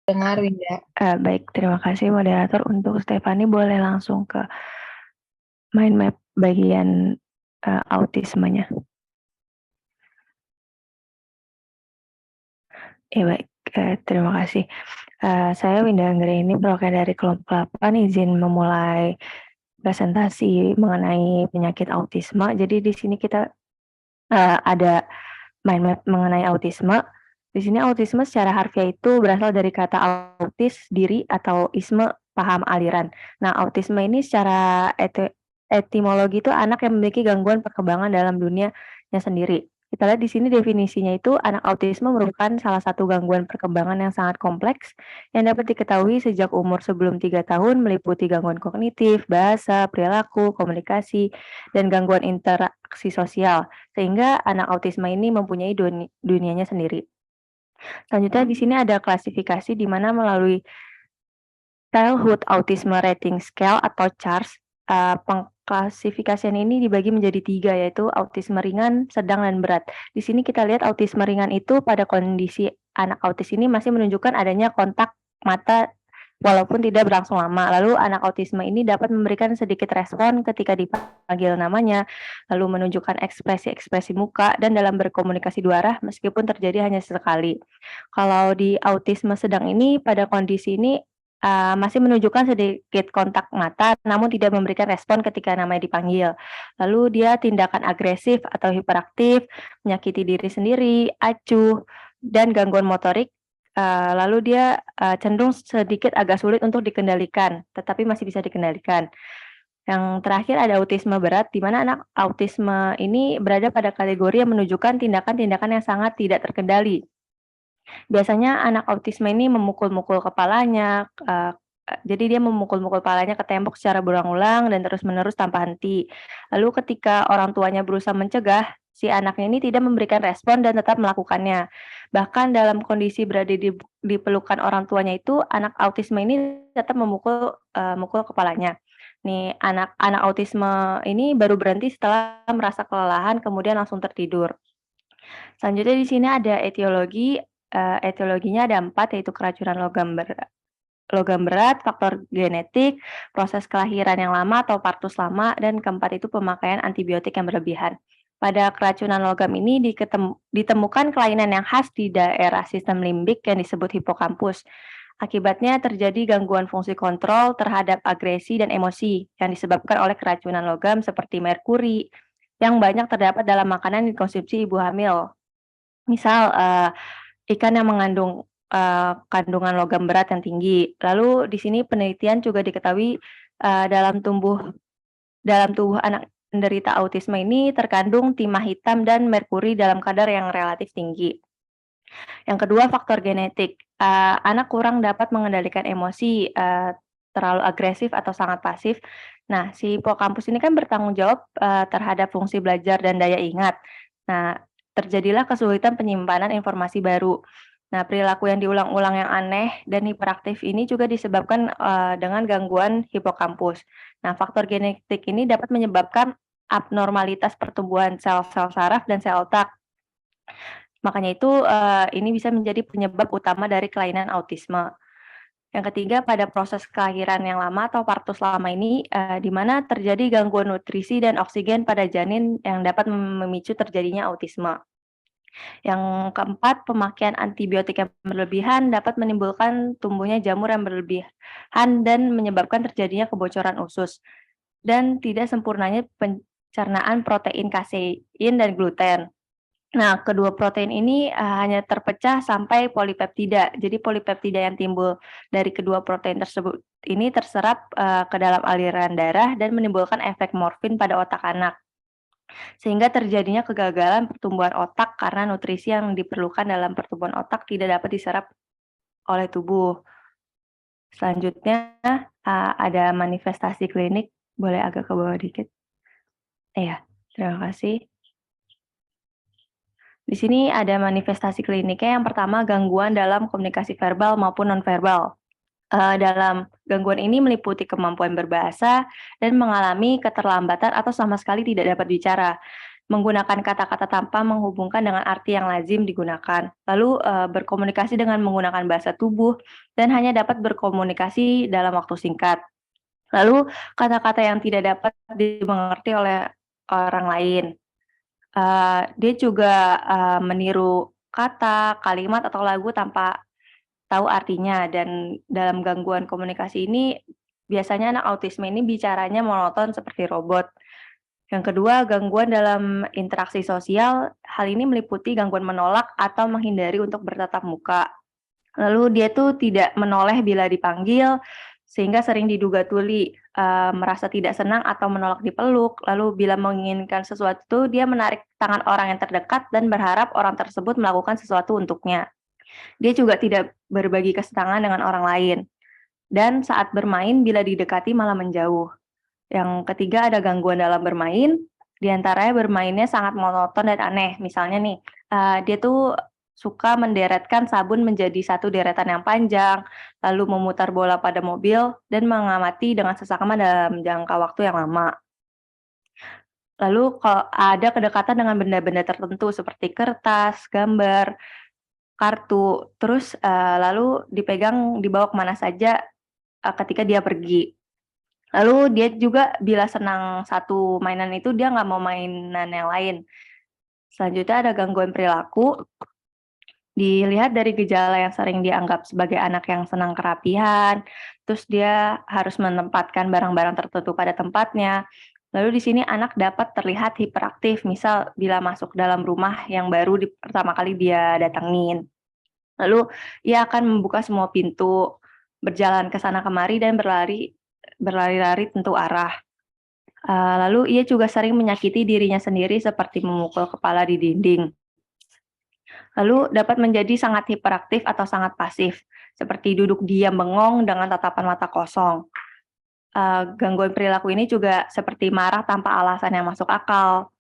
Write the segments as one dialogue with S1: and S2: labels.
S1: Dengar Winda.
S2: Baik, terima kasih moderator. Untuk Stefani boleh langsung ke mind map bagian autismenya. Ya baik, terima kasih. Saya Winda Anggraini, perwakilan dari kelompok 8, izin memulai presentasi mengenai penyakit autisme. Jadi di sini kita ada mind map mengenai autisme. Di sini autisme secara harfiah itu berasal dari kata autis, diri, atau isme, paham, aliran. Nah, autisme ini secara etimologi itu anak yang memiliki gangguan perkembangan dalam dunianya sendiri. Kita lihat di sini definisinya itu anak autisme merupakan salah satu gangguan perkembangan yang sangat kompleks yang dapat diketahui sejak umur sebelum 3 tahun meliputi gangguan kognitif, bahasa, perilaku, komunikasi, dan gangguan interaksi sosial. Sehingga anak autisme ini mempunyai dunianya sendiri. Selanjutnya di sini ada klasifikasi di mana melalui Childhood Autism Rating Scale atau CHARS, pengklasifikasian ini dibagi menjadi 3 yaitu autisme ringan, sedang, dan berat. Di sini kita lihat autisme ringan itu pada kondisi anak autis ini masih menunjukkan adanya kontak mata walaupun tidak berlangsung lama. Lalu anak autisme ini dapat memberikan sedikit respon ketika dipanggil namanya, lalu menunjukkan ekspresi-ekspresi muka dan dalam berkomunikasi 2 arah meskipun terjadi hanya sesekali. Kalau di autisme sedang ini pada kondisi ini masih menunjukkan sedikit kontak mata, namun tidak memberikan respon ketika namanya dipanggil. Lalu dia tindakan agresif atau hiperaktif, menyakiti diri sendiri, acuh, dan gangguan motorik. Lalu dia cenderung sedikit agak sulit untuk dikendalikan, tetapi masih bisa dikendalikan. Yang terakhir ada autisme berat, di mana anak autisme ini berada pada kategori yang menunjukkan tindakan-tindakan yang sangat tidak terkendali. Biasanya anak autisme ini memukul-mukul kepalanya, jadi dia memukul-mukul kepalanya ke tembok secara berulang-ulang dan terus-menerus tanpa henti. Lalu ketika orang tuanya berusaha mencegah, si anaknya ini tidak memberikan respon dan tetap melakukannya. Bahkan dalam kondisi berada di pelukan orang tuanya itu, anak autisme ini tetap mukul kepalanya. Nih, anak autisme ini baru berhenti setelah merasa kelelahan kemudian langsung tertidur. Selanjutnya di sini ada etiologi, etiologinya ada 4 yaitu keracunan logam berat, faktor genetik, proses kelahiran yang lama atau partus lama, dan keempat itu pemakaian antibiotik yang berlebihan. Pada keracunan logam ini ditemukan kelainan yang khas di daerah sistem limbik yang disebut hipokampus. Akibatnya terjadi gangguan fungsi kontrol terhadap agresi dan emosi yang disebabkan oleh keracunan logam seperti merkuri yang banyak terdapat dalam makanan yang dikonsumsi ibu hamil. Misal, ikan yang mengandung, kandungan logam berat yang tinggi. Lalu di sini penelitian juga diketahui, dalam tubuh anak penderita autisme ini terkandung timah hitam dan merkuri dalam kadar yang relatif tinggi. Yang kedua faktor genetik, anak kurang dapat mengendalikan emosi, terlalu agresif atau sangat pasif. Nah, si hipokampus ini kan bertanggung jawab, terhadap fungsi belajar dan daya ingat. Nah, terjadilah kesulitan penyimpanan informasi baru. Nah, perilaku yang diulang-ulang yang aneh dan hiperaktif ini juga disebabkan, dengan gangguan hipokampus. Nah, faktor genetik ini dapat menyebabkan abnormalitas pertumbuhan sel-sel saraf dan sel otak. Makanya itu, ini bisa menjadi penyebab utama dari kelainan autisme. Yang ketiga, pada proses kelahiran yang lama atau partus lama ini, di mana terjadi gangguan nutrisi dan oksigen pada janin yang dapat memicu terjadinya autisme. Yang keempat, pemakaian antibiotik yang berlebihan dapat menimbulkan tumbuhnya jamur yang berlebihan dan menyebabkan terjadinya kebocoran usus dan tidak sempurnanya pencernaan protein kasein dan gluten. Nah, kedua protein ini, hanya terpecah sampai polipeptida. Jadi polipeptida yang timbul dari kedua protein tersebut ini terserap, ke dalam aliran darah dan menimbulkan efek morfin pada otak anak. Sehingga terjadinya kegagalan pertumbuhan otak karena nutrisi yang diperlukan dalam pertumbuhan otak tidak dapat diserap oleh tubuh. Selanjutnya, ada manifestasi klinik, boleh agak ke bawah dikit? Iya, terima kasih. Di sini ada manifestasi kliniknya, yang pertama gangguan dalam komunikasi verbal maupun nonverbal. Dalam gangguan ini meliputi kemampuan berbahasa dan mengalami keterlambatan atau sama sekali tidak dapat bicara. menggunakan kata-kata tanpa menghubungkan dengan arti yang lazim digunakan. Lalu, berkomunikasi dengan menggunakan bahasa tubuh dan hanya dapat berkomunikasi dalam waktu singkat. Lalu, kata-kata yang tidak dapat dimengerti oleh orang lain. Dia juga, meniru kata, kalimat, atau lagu tanpa tahu artinya dan dalam gangguan komunikasi ini, biasanya anak autisme ini bicaranya monoton seperti robot. Yang kedua, gangguan dalam interaksi sosial, hal ini meliputi gangguan menolak atau menghindari untuk bertatap muka. Lalu dia tuh tidak menoleh bila dipanggil, sehingga sering diduga tuli, merasa tidak senang atau menolak dipeluk, lalu bila menginginkan sesuatu, dia menarik tangan orang yang terdekat dan berharap orang tersebut melakukan sesuatu untuknya. Dia juga tidak berbagi kesenangan dengan orang lain, dan saat bermain bila didekati malah menjauh. Yang ketiga ada gangguan dalam bermain, di antaranya bermainnya sangat monoton dan aneh. Misalnya nih, dia tuh suka menderetkan sabun menjadi satu deretan yang panjang, lalu memutar bola pada mobil, dan mengamati dengan seksama dalam jangka waktu yang lama. Lalu kalau ada kedekatan dengan benda-benda tertentu seperti kertas, gambar, kartu, terus, lalu dipegang, dibawa ke mana saja, ketika dia pergi. Lalu dia juga bila senang satu mainan itu dia nggak mau mainan yang lain. Selanjutnya ada gangguan perilaku, dilihat dari gejala yang sering dianggap sebagai anak yang senang kerapihan, terus dia harus menempatkan barang-barang tertentu pada tempatnya. Lalu di sini anak dapat terlihat hiperaktif, misal bila masuk dalam rumah yang baru pertama kali dia datengin. Lalu ia akan membuka semua pintu, berjalan ke sana kemari dan berlari-lari tentu arah. Lalu ia juga sering menyakiti dirinya sendiri seperti memukul kepala di dinding. Lalu dapat menjadi sangat hiperaktif atau sangat pasif, seperti duduk diam bengong dengan tatapan mata kosong. Gangguan perilaku ini juga seperti marah tanpa alasan yang masuk akal.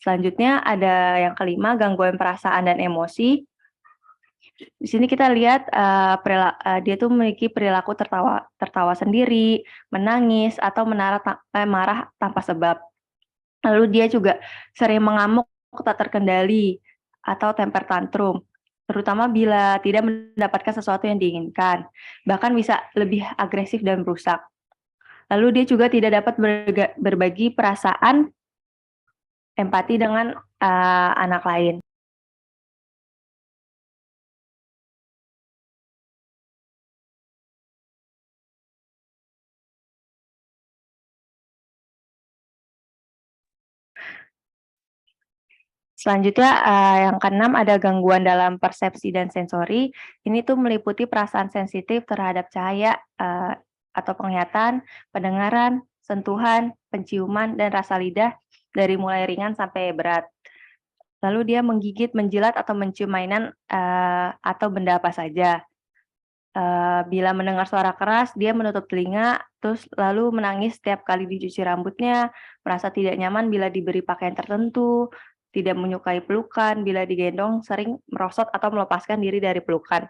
S2: Selanjutnya ada yang kelima, gangguan perasaan dan emosi. Di sini kita lihat, dia tuh memiliki perilaku tertawa tertawa sendiri, menangis, atau marah tanpa sebab. Lalu dia juga sering mengamuk tak terkendali atau temper tantrum, terutama bila tidak mendapatkan sesuatu yang diinginkan, bahkan bisa lebih agresif dan merusak. Lalu dia juga tidak dapat berbagi perasaan, empati dengan, anak lain. Selanjutnya, yang keenam ada gangguan dalam persepsi dan sensori. Ini tuh meliputi perasaan sensitif terhadap cahaya, atau penglihatan, pendengaran, sentuhan, penciuman, dan rasa lidah dari mulai ringan sampai berat. Lalu dia menggigit, menjilat, atau mencium mainan, atau benda apa saja. Bila mendengar suara keras, dia menutup telinga, terus lalu menangis setiap kali dicuci rambutnya, merasa tidak nyaman bila diberi pakaian tertentu, tidak menyukai pelukan, bila digendong sering merosot atau melepaskan diri dari pelukan.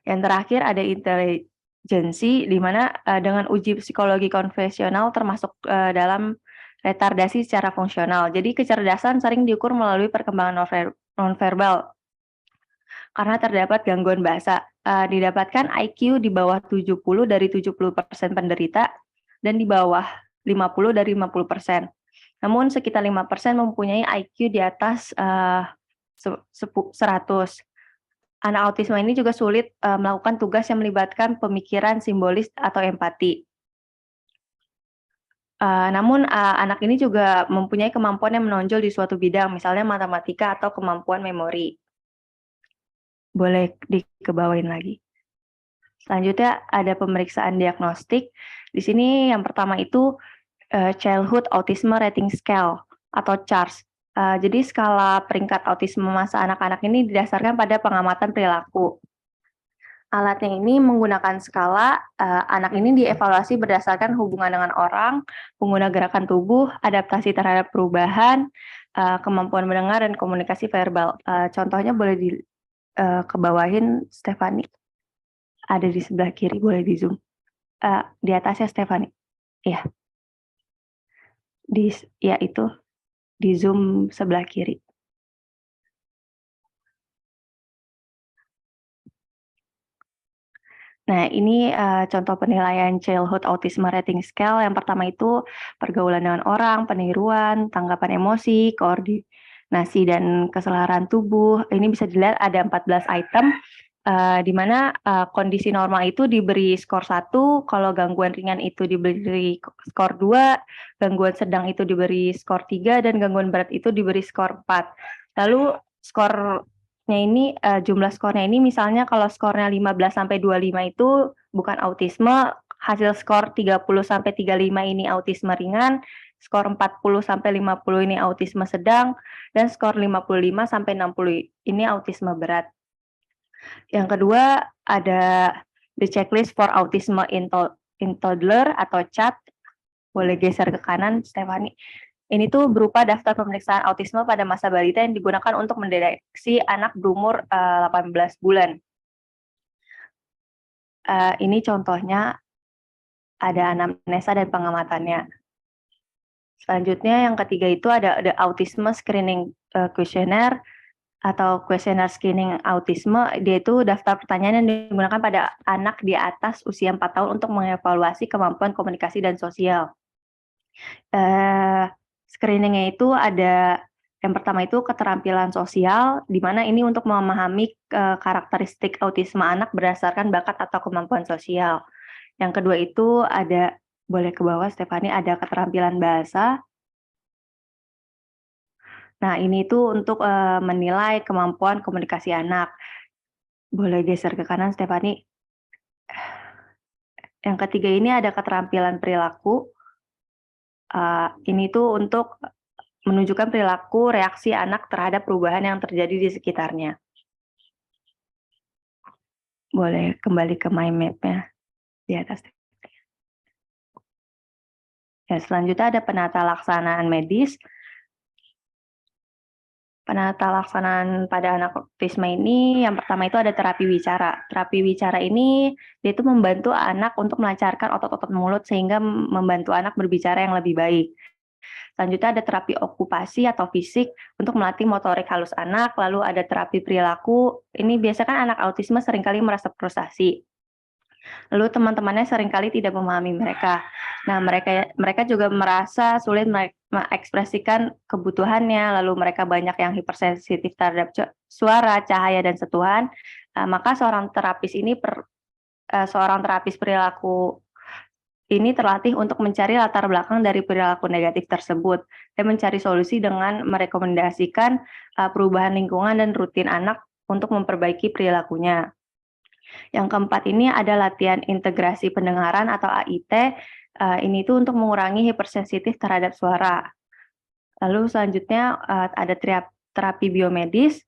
S2: Yang terakhir ada intelijensi, di mana, dengan uji psikologi konvensional termasuk, dalam retardasi secara fungsional. Jadi kecerdasan sering diukur melalui perkembangan nonverbal karena terdapat gangguan bahasa. Didapatkan IQ di bawah 70 dari 70% penderita dan di bawah 50 dari 50%. Namun sekitar 5% mempunyai IQ di atas, 100. Anak autisme ini juga sulit, melakukan tugas yang melibatkan pemikiran simbolis atau empati. Namun, anak ini juga mempunyai kemampuan yang menonjol di suatu bidang, misalnya matematika atau kemampuan memori. Boleh dikebawain lagi. Selanjutnya ada pemeriksaan diagnostik. Di sini yang pertama itu, Childhood Autism Rating Scale atau CHARS. Jadi skala peringkat autisme masa anak-anak ini didasarkan pada pengamatan perilaku. Alatnya ini menggunakan skala, anak ini dievaluasi berdasarkan hubungan dengan orang, pengguna gerakan tubuh, adaptasi terhadap perubahan, kemampuan mendengar, dan komunikasi verbal. Contohnya boleh kebawahin Stefani. Ada di sebelah kiri, boleh di-zoom. Di atasnya Stefani. Iya. Ya itu. di Zoom sebelah kiri. Nah, ini contoh penilaian Childhood Autism Rating Scale. Yang pertama itu pergaulan dengan orang, peniruan, tanggapan emosi, koordinasi dan keselaraan tubuh. Ini bisa dilihat ada 14 item, di mana kondisi normal itu diberi skor 1, kalau gangguan ringan itu diberi skor 2, gangguan sedang itu diberi skor 3, dan gangguan berat itu diberi skor 4. Lalu skor ini jumlah skornya ini misalnya kalau skornya 15 sampai 25 itu bukan autisme, hasil skor 30 sampai 35 ini autisme ringan, skor 40 sampai 50 ini autisme sedang, dan skor 55 sampai 60 ini autisme berat. Yang kedua ada the checklist for autism in toddler atau CHAT. Boleh geser ke kanan, Stefani. Ini tuh berupa daftar pemeriksaan autisme pada masa balita yang digunakan untuk mendeteksi anak berumur 18 bulan. Ini contohnya ada anamnesa dan pengamatannya. Selanjutnya yang ketiga itu ada autisme screening questionnaire atau questionnaire screening autisme. Dia itu daftar pertanyaan yang digunakan pada anak di atas usia 4 tahun untuk mengevaluasi kemampuan komunikasi dan sosial. Screeningnya itu ada yang pertama itu keterampilan sosial, di mana ini untuk memahami karakteristik autisme anak berdasarkan bakat atau kemampuan sosial. Yang kedua itu ada, boleh ke bawah Stefani, ada keterampilan bahasa. Nah, ini itu untuk menilai kemampuan komunikasi anak. Boleh geser ke kanan Stefani. Yang ketiga ini ada keterampilan perilaku. Ini tuh untuk menunjukkan perilaku reaksi anak terhadap perubahan yang terjadi di sekitarnya. Boleh kembali ke mind map-nya di atas. Ya, selanjutnya ada penata laksanaan medis. Penata laksanaan pada anak autisme ini, yang pertama itu ada terapi wicara. Terapi wicara ini, dia itu membantu anak untuk melancarkan otot-otot mulut sehingga membantu anak berbicara yang lebih baik. Selanjutnya ada terapi okupasi atau fisik untuk melatih motorik halus anak, lalu ada terapi perilaku. Ini biasanya kan anak autisme seringkali merasa frustasi. Lalu teman-temannya seringkali tidak memahami mereka. Nah, mereka juga merasa sulit mengekspresikan kebutuhannya, lalu mereka banyak yang hipersensitif terhadap suara, cahaya, dan sentuhan. Maka seorang terapis perilaku ini terlatih untuk mencari latar belakang dari perilaku negatif tersebut dan mencari solusi dengan merekomendasikan perubahan lingkungan dan rutin anak untuk memperbaiki perilakunya. Yang keempat ini ada latihan integrasi pendengaran atau AIT. Ini tuh untuk mengurangi hipersensitif terhadap suara. Lalu selanjutnya ada terapi biomedis.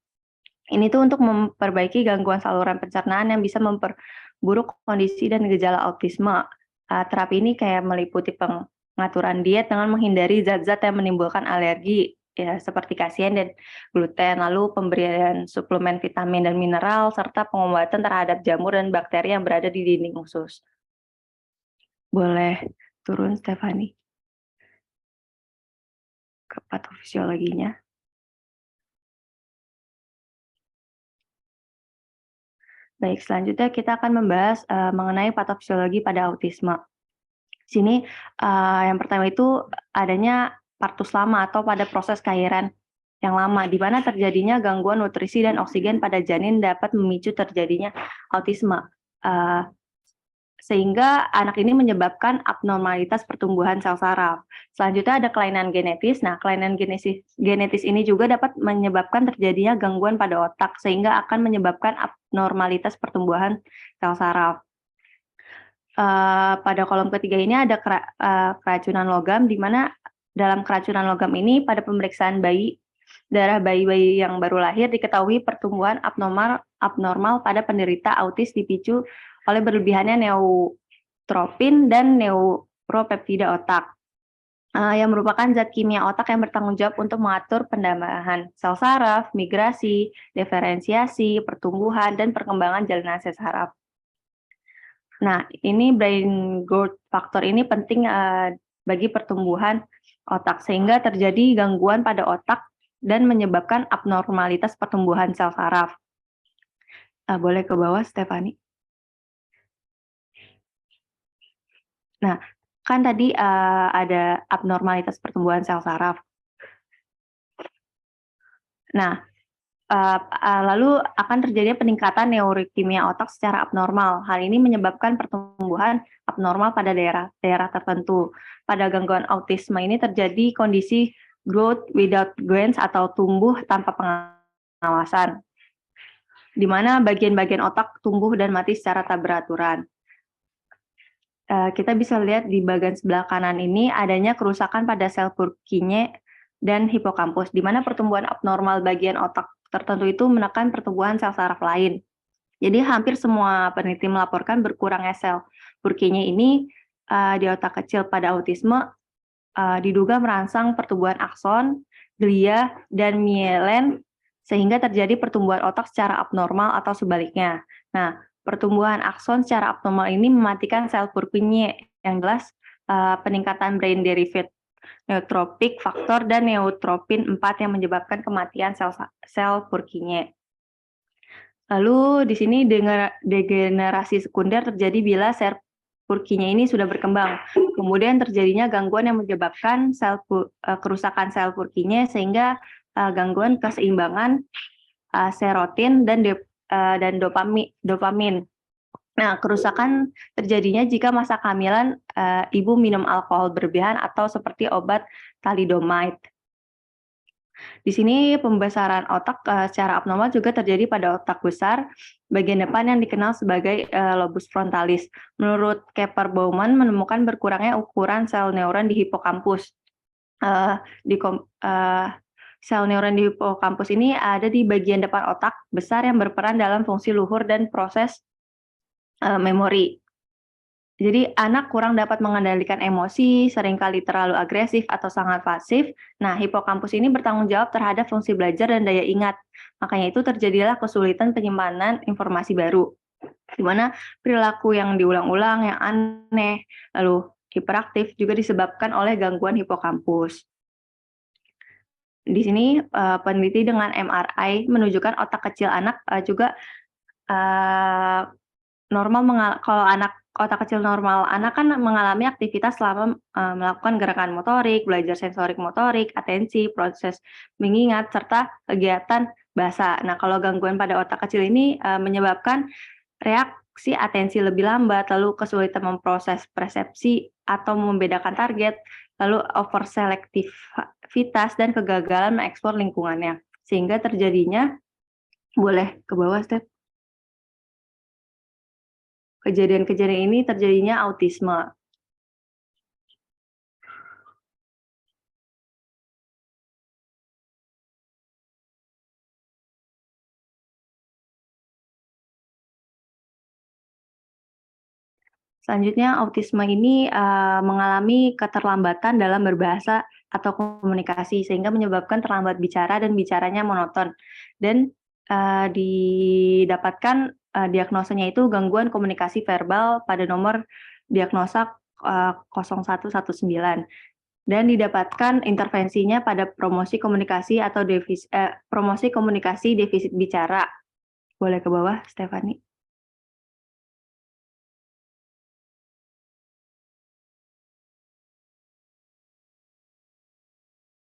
S2: Ini tuh untuk memperbaiki gangguan saluran pencernaan yang bisa memperburuk kondisi dan gejala autisme. Terapi ini kayak meliputi pengaturan diet dengan menghindari zat-zat yang menimbulkan alergi, ya seperti kasein dan gluten, lalu pemberian suplemen vitamin dan mineral, serta pengobatan terhadap jamur dan bakteri yang berada di dinding usus. Boleh turun, Stefani, ke patofisiologinya. Baik, selanjutnya kita akan membahas mengenai patofisiologi pada autisme. Di sini yang pertama itu adanya partus lama atau pada proses kelahiran yang lama, di mana terjadinya gangguan nutrisi dan oksigen pada janin dapat memicu terjadinya autisme. Sehingga anak ini menyebabkan abnormalitas pertumbuhan sel saraf. Selanjutnya ada kelainan genetis. Nah, kelainan genetis ini juga dapat menyebabkan terjadinya gangguan pada otak, sehingga akan menyebabkan abnormalitas pertumbuhan sel saraf. Pada kolom ketiga ini ada keracunan logam, di mana dalam keracunan logam ini pada pemeriksaan darah bayi-bayi yang baru lahir diketahui pertumbuhan abnormal pada penderita autis dipicu oleh berlebihannya neutropin dan neuropeptida otak, yang merupakan zat kimia otak yang bertanggung jawab untuk mengatur pendambahan sel saraf, migrasi, diferensiasi, pertumbuhan, dan perkembangan jaringan sel saraf. Nah, ini brain growth factor ini penting bagi pertumbuhan otak, sehingga terjadi gangguan pada otak dan menyebabkan abnormalitas pertumbuhan sel saraf. Boleh ke bawah, Stefani. Nah, kan tadi ada abnormalitas pertumbuhan sel saraf. Nah, lalu akan terjadinya peningkatan neurokimia otak secara abnormal. Hal ini menyebabkan pertumbuhan abnormal pada daerah tertentu. Pada gangguan autisme ini terjadi kondisi growth without gains atau tumbuh tanpa pengawasan, di mana bagian-bagian otak tumbuh dan mati secara tak beraturan. Kita bisa lihat di bagian sebelah kanan ini adanya kerusakan pada sel Purkinje dan hipokampus, di mana pertumbuhan abnormal bagian otak tertentu itu menekan pertumbuhan sel saraf lain. Jadi hampir semua peneliti melaporkan berkurangnya sel Purkinje ini di otak kecil pada autisme diduga merangsang pertumbuhan akson, glia, dan mielen sehingga terjadi pertumbuhan otak secara abnormal atau sebaliknya. Nah, pertumbuhan akson secara abnormal ini mematikan sel Purkinje, yang jelas peningkatan brain derived neurotrophic factor dan neutropin 4 yang menyebabkan kematian sel Purkinje. Lalu di sini degenerasi sekunder terjadi bila sel Purkinje ini sudah berkembang. Kemudian terjadinya gangguan yang menyebabkan kerusakan sel Purkinje sehingga gangguan keseimbangan serotin dan dopamin. Nah, kerusakan terjadinya jika masa kehamilan ibu minum alkohol berlebihan atau seperti obat thalidomide. Di sini pembesaran otak secara abnormal juga terjadi pada otak besar bagian depan yang dikenal sebagai lobus frontalis. Menurut Keper-Bowman menemukan berkurangnya ukuran sel neuron di hipokampus. Sel neuron di hipokampus ini ada di bagian depan otak besar yang berperan dalam fungsi luhur dan proses memori. Jadi anak kurang dapat mengendalikan emosi, seringkali terlalu agresif atau sangat pasif. Nah, hipokampus ini bertanggung jawab terhadap fungsi belajar dan daya ingat. Makanya itu terjadilah kesulitan penyimpanan informasi baru, di mana perilaku yang diulang-ulang, yang aneh, lalu hiperaktif juga disebabkan oleh gangguan hipokampus. Di sini peneliti dengan MRI menunjukkan otak kecil anak juga normal. Kalau otak kecil normal anak kan mengalami aktivitas selama melakukan gerakan motorik, belajar sensorik motorik, atensi, proses mengingat, serta kegiatan bahasa. Nah, kalau gangguan pada otak kecil ini menyebabkan reaksi atensi lebih lambat, lalu kesulitan memproses persepsi atau membedakan target, lalu overselektivitas dan kegagalan mengekspor lingkungannya. Sehingga terjadinya, boleh ke bawah, Step. Kejadian-kejadian ini terjadinya autisme. Selanjutnya, autisme ini mengalami keterlambatan dalam berbahasa atau komunikasi, sehingga menyebabkan terlambat bicara dan bicaranya monoton. Dan didapatkan diagnosanya itu gangguan komunikasi verbal pada nomor diagnosa 0119. Dan didapatkan intervensinya pada promosi komunikasi atau promosi komunikasi defisit bicara. Boleh ke bawah, Stefani.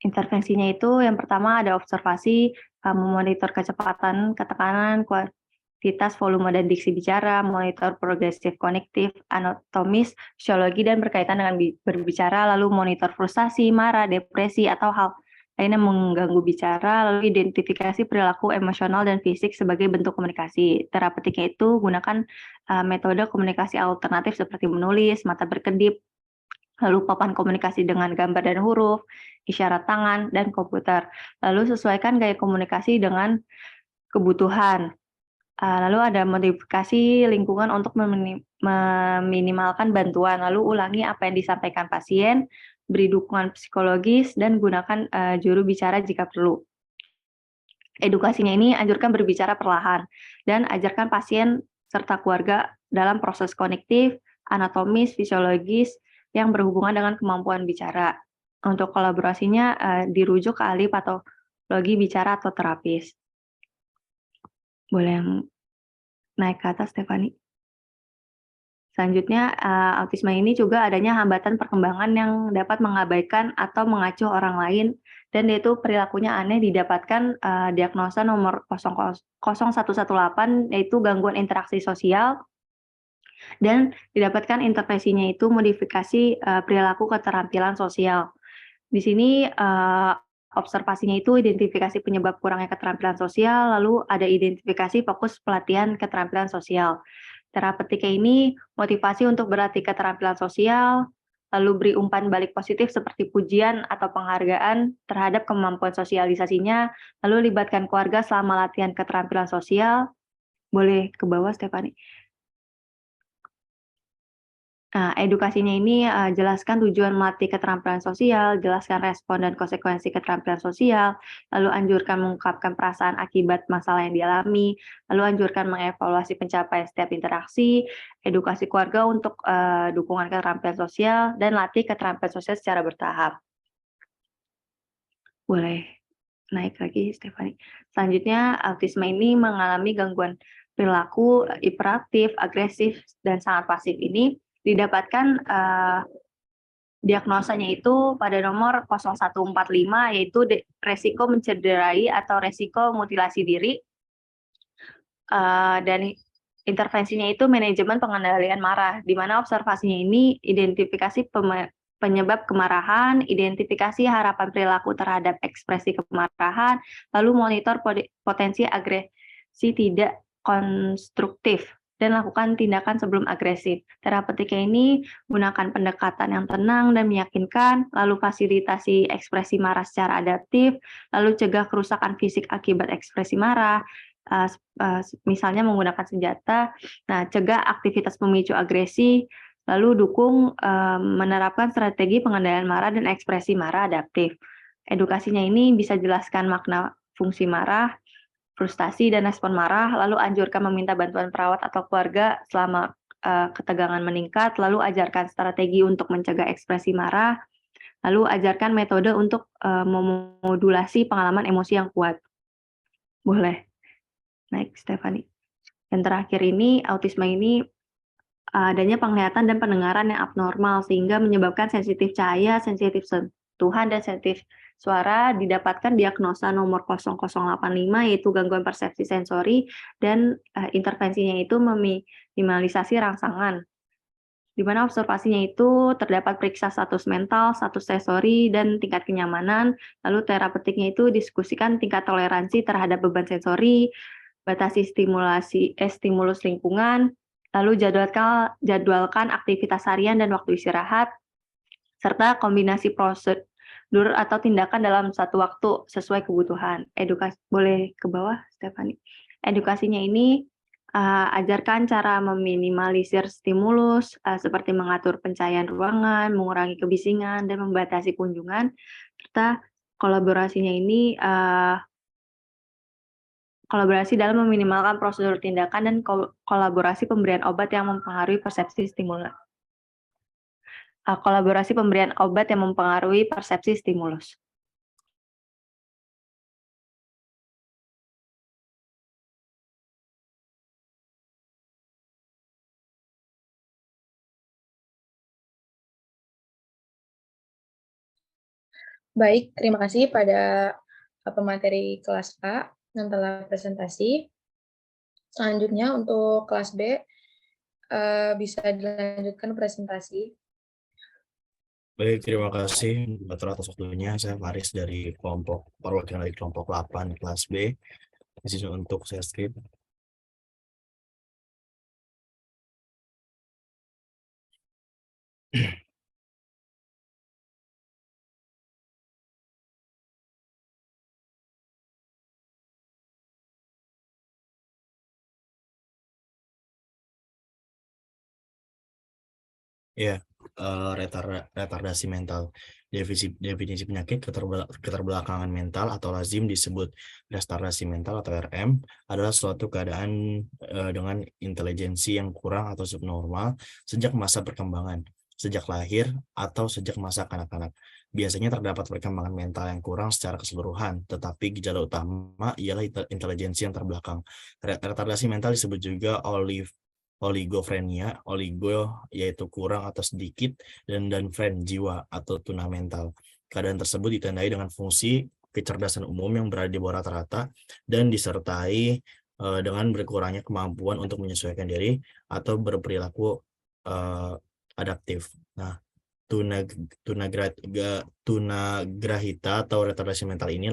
S2: Intervensinya itu yang pertama ada observasi, memonitor kecepatan, ketekanan, kuantitas, volume, dan diksi bicara, monitor progresif kognitif, anatomis, fisiologi, dan berkaitan dengan berbicara, lalu monitor frustasi, marah, depresi, atau hal lain yang mengganggu bicara, lalu identifikasi perilaku emosional dan fisik sebagai bentuk komunikasi. Terapeutiknya itu gunakan metode komunikasi alternatif seperti menulis, mata berkedip, lalu papan komunikasi dengan gambar dan huruf, isyarat tangan, dan komputer. Lalu sesuaikan gaya komunikasi dengan kebutuhan. Lalu ada modifikasi lingkungan untuk meminimalkan bantuan. Lalu ulangi apa yang disampaikan pasien, beri dukungan psikologis, dan gunakan juru bicara jika perlu. Edukasinya ini anjurkan berbicara perlahan, dan ajarkan pasien serta keluarga dalam proses kognitif, anatomis, fisiologis, yang berhubungan dengan kemampuan bicara. Untuk kolaborasinya dirujuk ke ahli patologi bicara atau terapis. Boleh yang naik ke atas, Stefani. Selanjutnya, autisme ini juga adanya hambatan perkembangan yang dapat mengabaikan atau mengacuh orang lain, dan yaitu perilakunya aneh didapatkan diagnosa nomor 0118 yaitu gangguan interaksi sosial, dan didapatkan intervensinya itu modifikasi perilaku keterampilan sosial. Di sini observasinya itu identifikasi penyebab kurangnya keterampilan sosial, lalu ada identifikasi fokus pelatihan keterampilan sosial. Terapeutika ini motivasi untuk berlatih keterampilan sosial, lalu beri umpan balik positif seperti pujian atau penghargaan terhadap kemampuan sosialisasinya, lalu libatkan keluarga selama latihan keterampilan sosial. Boleh ke bawah, Stefani. Nah, edukasinya ini jelaskan tujuan melatih keterampilan sosial, jelaskan respon dan konsekuensi keterampilan sosial, lalu anjurkan mengungkapkan perasaan akibat masalah yang dialami, lalu anjurkan mengevaluasi pencapaian setiap interaksi, edukasi keluarga untuk dukungan keterampilan sosial, dan latih keterampilan sosial secara bertahap. Boleh naik lagi, Stefani. Selanjutnya, autisme ini mengalami gangguan perilaku hiperaktif, agresif, dan sangat pasif ini didapatkan diagnosanya itu pada nomor 0145 yaitu resiko mencederai atau resiko mutilasi diri, dan intervensinya itu manajemen pengendalian marah, di mana observasinya ini identifikasi penyebab kemarahan, identifikasi harapan perilaku terhadap ekspresi kemarahan, lalu monitor potensi agresi tidak konstruktif, dan lakukan tindakan sebelum agresif. Terapeutika ini gunakan pendekatan yang tenang dan meyakinkan, lalu fasilitasi ekspresi marah secara adaptif, lalu cegah kerusakan fisik akibat ekspresi marah, misalnya menggunakan senjata, nah cegah aktivitas pemicu agresi, lalu dukung menerapkan strategi pengendalian marah dan ekspresi marah adaptif. Edukasinya ini bisa jelaskan makna fungsi marah, frustasi dan respon marah, lalu anjurkan meminta bantuan perawat atau keluarga selama ketegangan meningkat, lalu ajarkan strategi untuk mencegah ekspresi marah, lalu ajarkan metode untuk memodulasi pengalaman emosi yang kuat. Boleh naik, Stefani. Dan terakhir ini, autisme ini adanya penglihatan dan pendengaran yang abnormal sehingga menyebabkan sensitif cahaya, sensitif sentuhan, dan sensitif suara. Didapatkan diagnosa nomor 0085 yaitu gangguan persepsi sensori, dan intervensinya itu meminimalisasi rangsangan, di mana observasinya itu terdapat periksa status mental, status sensori, dan tingkat kenyamanan. Lalu terapeutiknya itu diskusikan tingkat toleransi terhadap beban sensori, batasi stimulus lingkungan, lalu jadwalkan aktivitas harian dan waktu istirahat, serta kombinasi prosedur atau tindakan dalam satu waktu sesuai kebutuhan. Edukasi, boleh ke bawah, Stefani. Edukasinya ini ajarkan cara meminimalisir stimulus, seperti mengatur pencahayaan ruangan, mengurangi kebisingan, dan membatasi kunjungan, serta kolaborasinya ini kolaborasi dalam meminimalkan prosedur tindakan dan kolaborasi pemberian obat yang mempengaruhi persepsi stimulus. Kolaborasi pemberian obat yang mempengaruhi persepsi stimulus.
S1: Baik, terima kasih pada pemateri kelas A yang telah presentasi. Selanjutnya untuk kelas B, bisa dilanjutkan presentasi.
S3: Baik, terima kasih atas waktunya. Saya Faris dari kelompok perwakilan dari kelompok 8 kelas B. Izin untuk saya skip. Ya, retardasi mental. Definisi penyakit keterbelakangan mental atau lazim disebut retardasi mental atau RM adalah suatu keadaan dengan intelijensi yang kurang atau subnormal sejak masa perkembangan. sejak lahir atau sejak masa kanak-kanak. Biasanya terdapat perkembangan mental yang kurang secara keseluruhan, tetapi gejala utama ialah intelijensi yang terbelakang. Retardasi mental disebut juga oligofrenia, oligo yaitu kurang atau sedikit, dan fren jiwa atau tuna mental. Keadaan tersebut ditandai dengan fungsi kecerdasan umum yang berada di bawah rata-rata dan disertai dengan berkurangnya kemampuan untuk menyesuaikan diri atau berperilaku adaptif. Nah, tunagrahita atau retardasi mental ini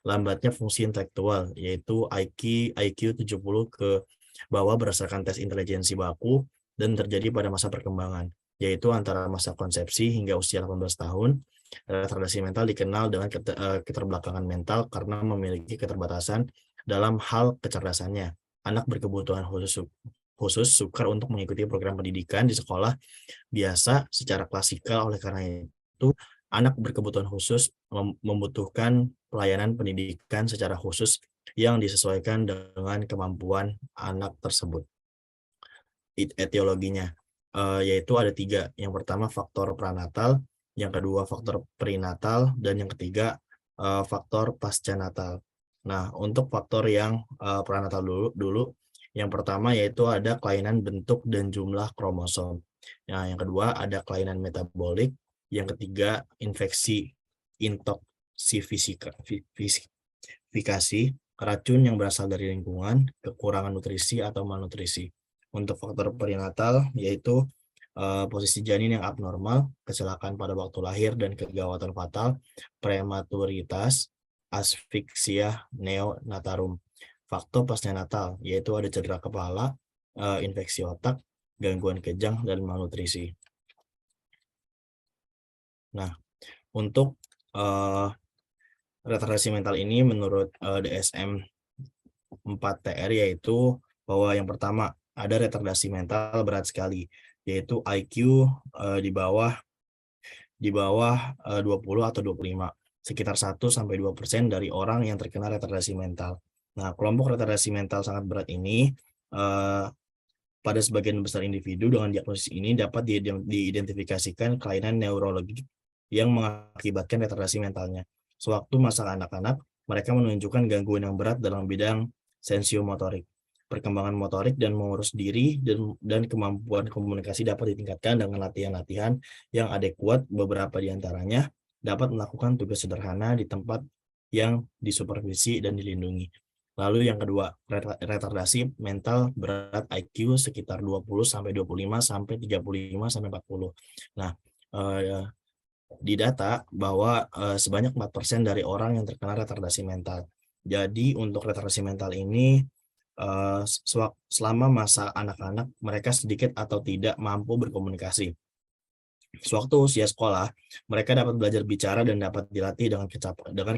S3: lambatnya fungsi intelektual, yaitu IQ 70 ke bawah berdasarkan tes intelijensi baku dan terjadi pada masa perkembangan, yaitu antara masa konsepsi hingga usia 18 tahun. Retardasi mental dikenal dengan keterbelakangan mental karena memiliki keterbatasan dalam hal kecerdasannya. Anak berkebutuhan khusus sukar untuk mengikuti program pendidikan di sekolah biasa secara klasikal. Oleh karena itu, anak berkebutuhan khusus membutuhkan pelayanan pendidikan secara khusus yang disesuaikan dengan kemampuan anak tersebut. Etiologinya, yaitu ada 3. Yang pertama faktor pranatal, yang kedua faktor perinatal, dan yang ketiga faktor pascanatal. Nah, untuk faktor yang pranatal dulu, yang pertama yaitu ada kelainan bentuk dan jumlah kromosom. Nah, yang kedua ada kelainan metabolik, yang ketiga infeksi intoksifikasi, racun yang berasal dari lingkungan, kekurangan nutrisi atau malnutrisi. Untuk faktor perinatal yaitu posisi janin yang abnormal, kecelakaan pada waktu lahir dan kegawatan fatal, prematuritas, asfiksia neonatarum. Faktor postnatal yaitu ada cedera kepala, infeksi otak, gangguan kejang, dan malnutrisi. Nah, untuk retardasi mental ini menurut DSM 4TR yaitu bahwa yang pertama ada retardasi mental berat sekali, yaitu IQ di bawah 20 atau 25, sekitar 1-2% dari orang yang terkena retardasi mental. Nah, kelompok retardasi mental sangat berat ini pada sebagian besar individu dengan diagnosis ini dapat diidentifikasikan kelainan neurologis yang mengakibatkan retardasi mentalnya. Sewaktu masa anak-anak, mereka menunjukkan gangguan yang berat dalam bidang sensiomotorik, perkembangan motorik dan mengurus diri, dan kemampuan komunikasi dapat ditingkatkan dengan latihan-latihan yang adekuat. Beberapa di antaranya dapat melakukan tugas sederhana di tempat yang disupervisi dan dilindungi. Lalu yang kedua, retardasi mental berat IQ sekitar 20-25 sampai 35 sampai 40. Nah, di data bahwa sebanyak 4% dari orang yang terkena retardasi mental. Jadi untuk retardasi mental ini selama masa anak-anak mereka sedikit atau tidak mampu berkomunikasi. Sewaktu usia sekolah, mereka dapat belajar bicara dan dapat dilatih dengan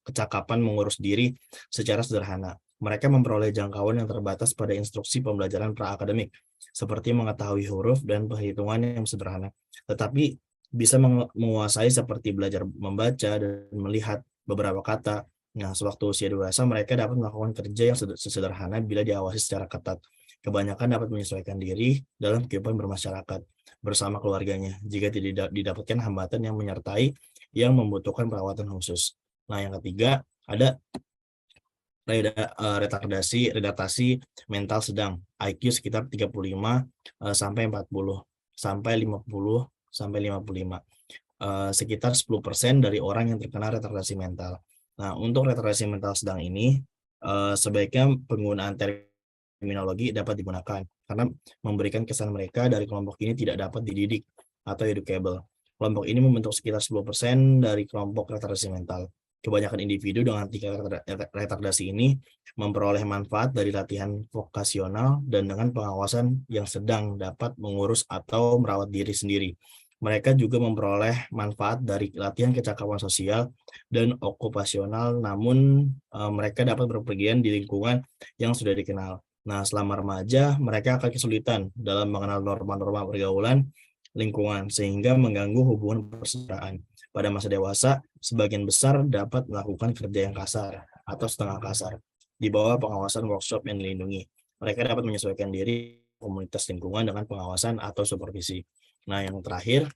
S3: kecakapan mengurus diri secara sederhana. Mereka memperoleh jangkauan yang terbatas pada instruksi pembelajaran pra-akademik, seperti mengetahui huruf dan perhitungan yang sederhana. Tetapi bisa menguasai seperti belajar membaca dan melihat beberapa kata. Nah, sewaktu usia dewasa, mereka dapat melakukan kerja yang sederhana bila diawasi secara ketat. Kebanyakan dapat menyesuaikan diri dalam kehidupan bermasyarakat bersama keluarganya jika tidak didapatkan hambatan yang menyertai yang membutuhkan perawatan khusus. Nah, yang ketiga ada retardasi mental sedang, IQ sekitar 35 sampai 40 sampai 50 sampai 55. Sekitar 10% dari orang yang terkena retardasi mental. Nah, untuk retardasi mental sedang ini sebaiknya penggunaan terminologi dapat digunakan karena memberikan kesan mereka dari kelompok ini tidak dapat dididik atau educable. Kelompok ini membentuk sekitar 10% dari kelompok retardasi mental. Kebanyakan individu dengan tingkat retardasi ini memperoleh manfaat dari latihan vokasional dan dengan pengawasan yang sedang dapat mengurus atau merawat diri sendiri. Mereka juga memperoleh manfaat dari latihan kecakapan sosial dan okupasional, namun mereka dapat berpergian di lingkungan yang sudah dikenal. Nah, selama remaja, mereka akan kesulitan dalam mengenal norma-norma pergaulan lingkungan, sehingga mengganggu hubungan persaudaraan. Pada masa dewasa, sebagian besar dapat melakukan kerja yang kasar atau setengah kasar di bawah pengawasan workshop yang dilindungi. Mereka dapat menyesuaikan diri komunitas lingkungan dengan pengawasan atau supervisi. Nah, yang terakhir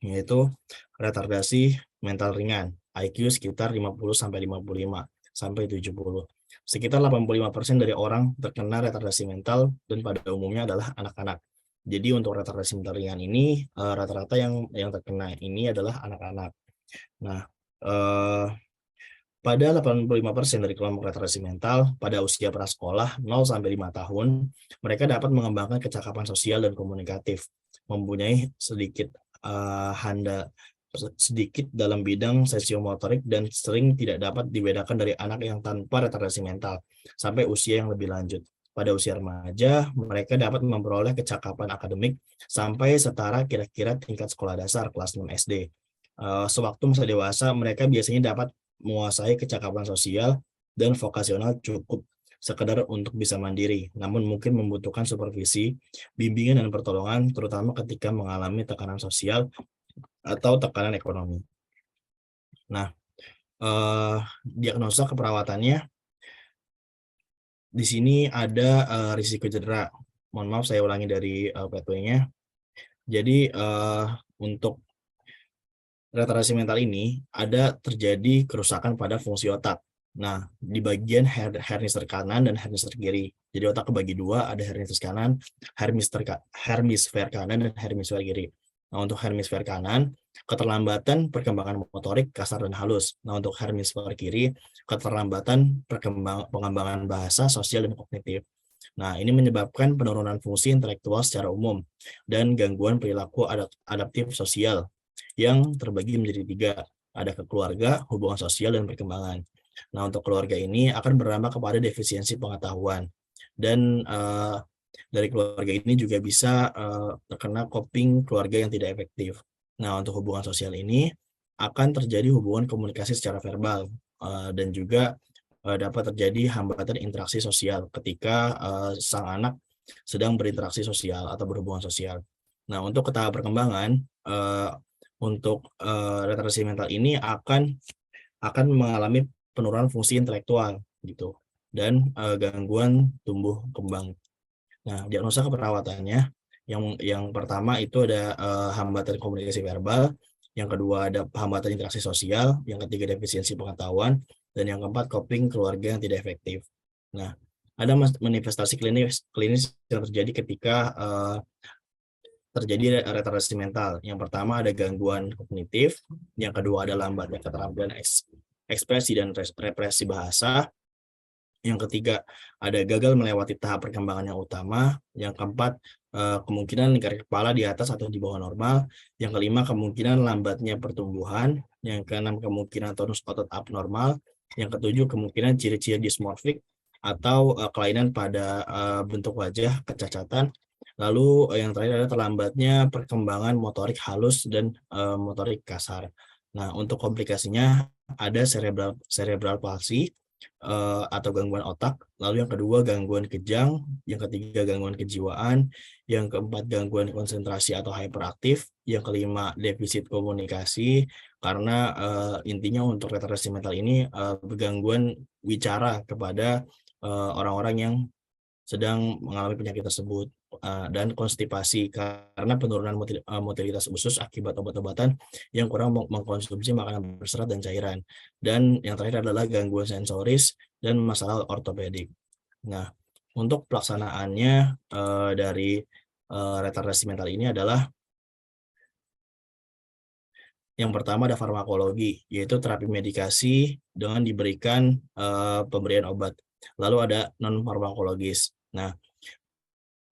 S3: yaitu retardasi mental ringan, IQ sekitar 50-55 sampai 70. Sekitar 85% dari orang terkena retardasi mental dan pada umumnya adalah anak-anak. Jadi untuk retardasi mental ringan ini rata-rata yang terkena ini adalah anak-anak. Nah, pada 85% dari kelompok retardasi mental pada usia prasekolah 0 sampai 5 tahun, mereka dapat mengembangkan kecakapan sosial dan komunikatif, mempunyai sedikit dalam bidang sosiomotorik dan sering tidak dapat dibedakan dari anak yang tanpa retardasi mental sampai usia yang lebih lanjut. Pada usia remaja, mereka dapat memperoleh kecakapan akademik sampai setara kira-kira tingkat sekolah dasar kelas 6 SD. Sewaktu masa dewasa, mereka biasanya dapat menguasai kecakapan sosial dan vokasional cukup sekedar untuk bisa mandiri, namun mungkin membutuhkan supervisi, bimbingan dan pertolongan, terutama ketika mengalami tekanan sosial atau tekanan ekonomi. Nah, diagnosa keperawatannya di sini ada risiko cedera. Mohon maaf saya ulangi dari pathway-nya. Jadi untuk retardasi mental ini ada terjadi kerusakan pada fungsi otak. Nah, di bagian hemisfer kanan dan hemisfer kiri. Jadi otak kebagi dua, ada hemisfer kanan, hemisfer kanan dan hemisfer kiri. Nah, untuk hemisfer kanan, keterlambatan perkembangan motorik kasar dan halus. Nah, untuk hemisfer kiri, keterlambatan pengembangan bahasa, sosial, dan kognitif. Nah, ini menyebabkan penurunan fungsi intelektual secara umum dan gangguan perilaku adaptif sosial yang terbagi menjadi 3. Ada keluarga, hubungan sosial, dan perkembangan. Nah, untuk keluarga ini akan berdampak kepada defisiensi pengetahuan. Dan dari keluarga ini juga bisa terkena coping keluarga yang tidak efektif. Nah, untuk hubungan sosial ini akan terjadi hubungan komunikasi secara verbal dan juga dapat terjadi hambatan interaksi sosial ketika sang anak sedang berinteraksi sosial atau berhubungan sosial. Nah, untuk tahap perkembangan, untuk retardasi mental ini akan mengalami penurunan fungsi intelektual gitu dan gangguan tumbuh kembang. Nah, diagnosa keperawatannya yang pertama itu ada hambatan komunikasi verbal, yang kedua ada hambatan interaksi sosial, yang ketiga defisiensi pengetahuan, dan yang keempat coping keluarga yang tidak efektif. Nah, ada manifestasi klinis yang terjadi ketika terjadi retardasi mental. Yang pertama ada gangguan kognitif, yang kedua ada lambatnya keterampilan ekspresi dan represi bahasa, yang ketiga ada gagal melewati tahap perkembangan yang utama, yang keempat kemungkinan lingkar kepala di atas atau di bawah normal, yang kelima kemungkinan lambatnya pertumbuhan, yang keenam kemungkinan tonus otot abnormal, yang ketujuh kemungkinan ciri-ciri dismorfik atau kelainan pada bentuk wajah, kecacatan. Lalu yang terakhir adalah terlambatnya perkembangan motorik halus dan motorik kasar. Nah, untuk komplikasinya ada cerebral palsy atau gangguan otak, lalu yang kedua gangguan kejang, yang ketiga gangguan kejiwaan, yang keempat gangguan konsentrasi atau hyperaktif, yang kelima defisit komunikasi, karena intinya untuk retardasi mental ini gangguan wicara kepada orang-orang yang sedang mengalami penyakit tersebut, dan konstipasi karena penurunan motilitas usus akibat obat-obatan yang kurang mengkonsumsi makanan berserat dan cairan. Dan yang terakhir adalah gangguan sensoris dan masalah ortopedik. Nah, untuk pelaksanaannya dari retardasi mental ini adalah yang pertama ada farmakologi, yaitu terapi medikasi dengan diberikan pemberian obat. Lalu ada non-farmakologis. Nah,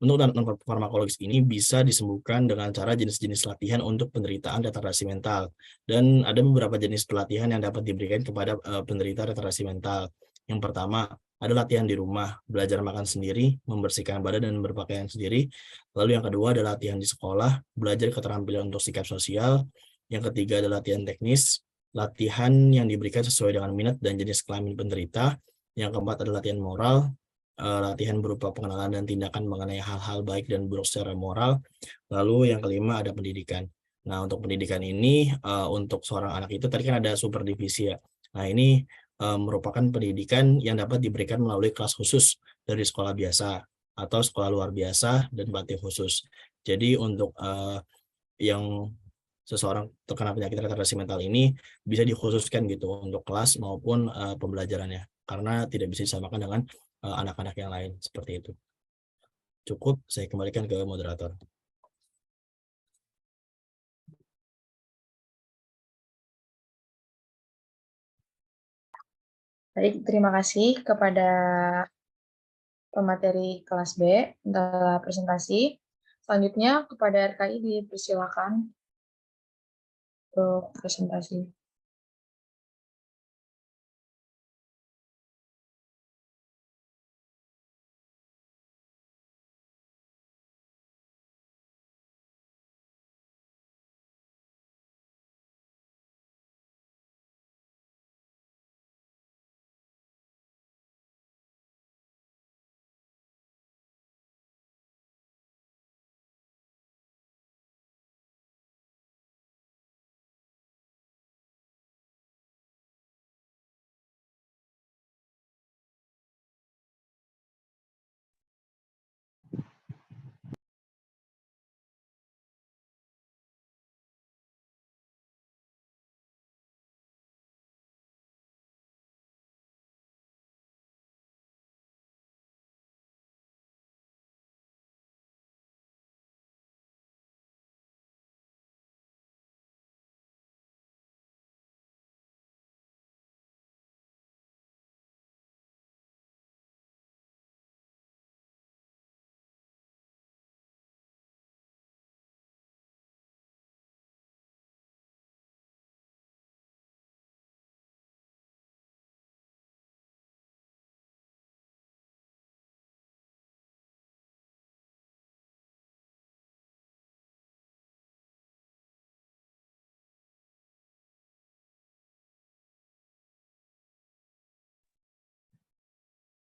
S3: untuk non-farmakologis ini bisa disembuhkan dengan cara jenis-jenis latihan untuk penderitaan retardasi mental. Dan ada beberapa jenis pelatihan yang dapat diberikan kepada penderita retardasi mental. Yang pertama, ada latihan di rumah, belajar makan sendiri, membersihkan badan dan berpakaian sendiri. Lalu yang kedua adalah latihan di sekolah, belajar keterampilan untuk sikap sosial. Yang ketiga adalah latihan teknis, latihan yang diberikan sesuai dengan minat dan jenis kelamin penderita. Yang keempat adalah latihan moral, latihan berupa pengenalan dan tindakan mengenai hal-hal baik dan buruk secara moral. Lalu yang kelima ada pendidikan. Nah, untuk pendidikan ini untuk seorang anak itu tadi kan ada super divisi ya. Nah, ini merupakan pendidikan yang dapat diberikan melalui kelas khusus dari sekolah biasa atau sekolah luar biasa dan bakti khusus. Jadi untuk yang seseorang terkena penyakit retardasi mental ini bisa dikhususkan gitu untuk kelas maupun pembelajarannya, karena tidak bisa disamakan dengan anak-anak yang lain seperti itu. Cukup, saya kembalikan ke moderator.
S1: Baik, terima kasih kepada pemateri kelas B untuk presentasi. Selanjutnya kepada RKI dipersilakan untuk presentasi.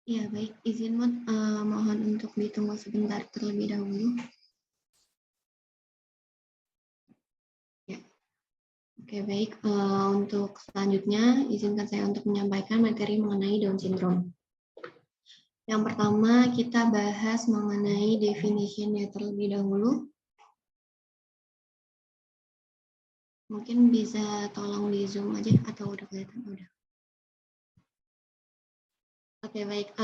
S4: Ya, baik. Izin mohon untuk ditunggu sebentar terlebih dahulu. Ya. Oke, baik. Untuk selanjutnya, izinkan saya untuk menyampaikan materi mengenai Down syndrome. Yang pertama, kita bahas mengenai definition-nya terlebih dahulu. Mungkin bisa tolong di Zoom aja, atau udah kelihatan? Udah. Oke, baik.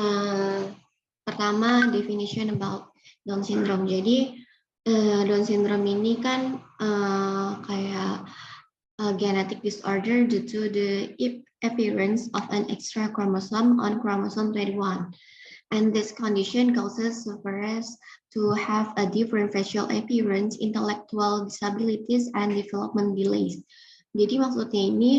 S4: Pertama, definition about Down syndrome. Jadi, Down syndrome ini kan kayak genetic disorder due to the appearance of an extra chromosome on chromosome 21. And this condition causes sufferers to have a different facial appearance, intellectual disabilities, and development delays. Jadi maksudnya ini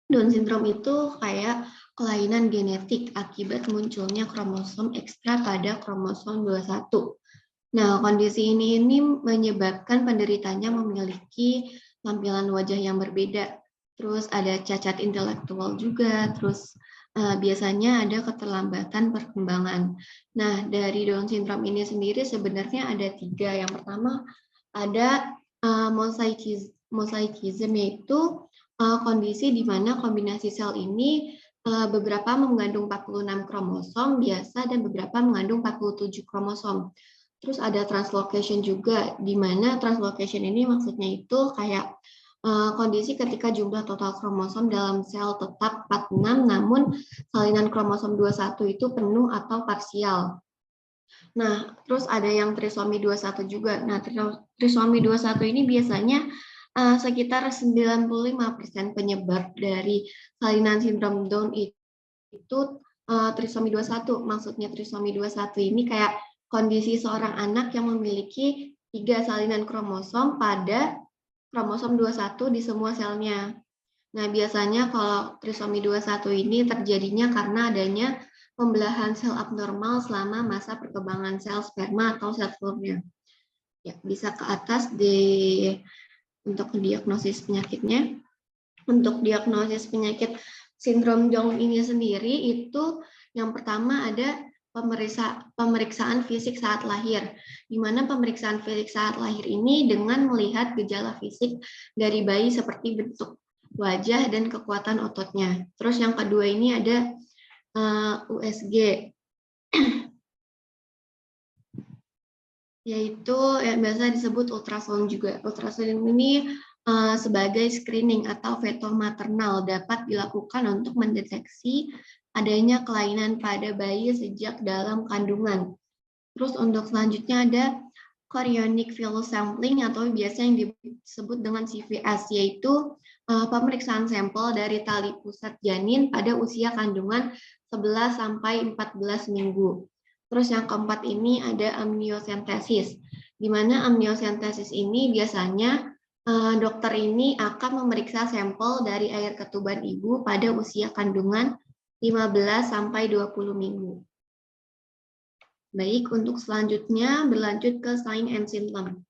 S4: Down syndrome itu kayak kelainan genetik akibat munculnya kromosom ekstra pada kromosom 21. Nah, kondisi ini menyebabkan penderitanya memiliki tampilan wajah yang berbeda. Terus ada cacat intelektual juga, terus biasanya ada keterlambatan perkembangan. Nah, dari Down syndrome ini sendiri sebenarnya ada 3. Yang pertama ada mosaicism, yaitu kondisi di mana kombinasi sel ini beberapa mengandung 46 kromosom biasa dan beberapa mengandung 47 kromosom. Terus ada translocation juga, di mana translocation ini maksudnya itu kayak kondisi ketika jumlah total kromosom dalam sel tetap 46, namun salinan kromosom 21 itu penuh atau parsial. Nah, terus ada yang trisomi 21 juga. Nah, trisomi 21 ini biasanya sekitar 95% penyebab dari salinan sindrom Down itu trisomi 21. Maksudnya trisomi 21 ini kayak kondisi seorang anak yang memiliki 3 salinan kromosom pada kromosom 21 di semua selnya. Nah, biasanya kalau trisomi 21 ini terjadinya karena adanya pembelahan sel abnormal selama masa perkembangan sel sperma atau sel telurnya. Ya, bisa ke atas untuk diagnosis penyakitnya. Untuk diagnosis penyakit sindrom Down ini sendiri itu yang pertama ada pemeriksaan fisik saat lahir, di mana pemeriksaan fisik saat lahir ini dengan melihat gejala fisik dari bayi seperti bentuk wajah dan kekuatan ototnya. Terus yang kedua ini ada USG. yaitu yang biasa disebut ultrasound juga. Ultrasound ini sebagai screening atau fetal maternal dapat dilakukan untuk mendeteksi adanya kelainan pada bayi sejak dalam kandungan. Terus untuk selanjutnya ada chorionic villus sampling atau biasa yang disebut dengan CVS, yaitu pemeriksaan sampel dari tali pusat janin pada usia kandungan 11 sampai 14 minggu. Terus yang keempat ini ada amniocentesis, di mana amniocentesis ini biasanya dokter ini akan memeriksa sampel dari air ketuban ibu pada usia kandungan 15 sampai 20 minggu. Baik, untuk selanjutnya berlanjut ke sign and symptom.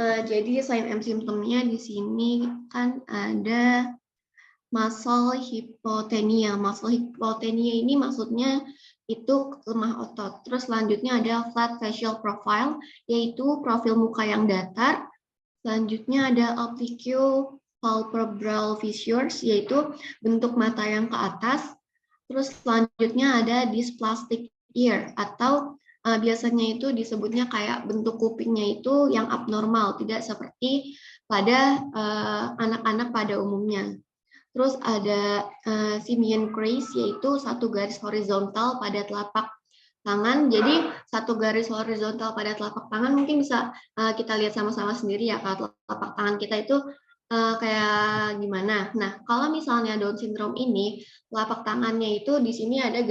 S4: Jadi sign and symptomnya di sini kan ada muscle hypotonia. Muscle hypotonia ini maksudnya itu lemah otot. Terus selanjutnya ada flat facial profile, yaitu profil muka yang datar. Selanjutnya ada oblique palpebral fissures, yaitu bentuk mata yang ke atas. Terus selanjutnya ada dysplastic ear, atau biasanya itu disebutnya kayak bentuk kupingnya itu yang abnormal, tidak seperti pada anak-anak pada umumnya. Terus ada simian crease, yaitu satu garis horizontal pada telapak tangan. Jadi satu garis horizontal pada telapak tangan mungkin bisa kita lihat sama-sama sendiri ya, kalau telapak tangan kita itu kayak gimana. Nah, kalau misalnya Down syndrome ini, telapak tangannya itu di sini ada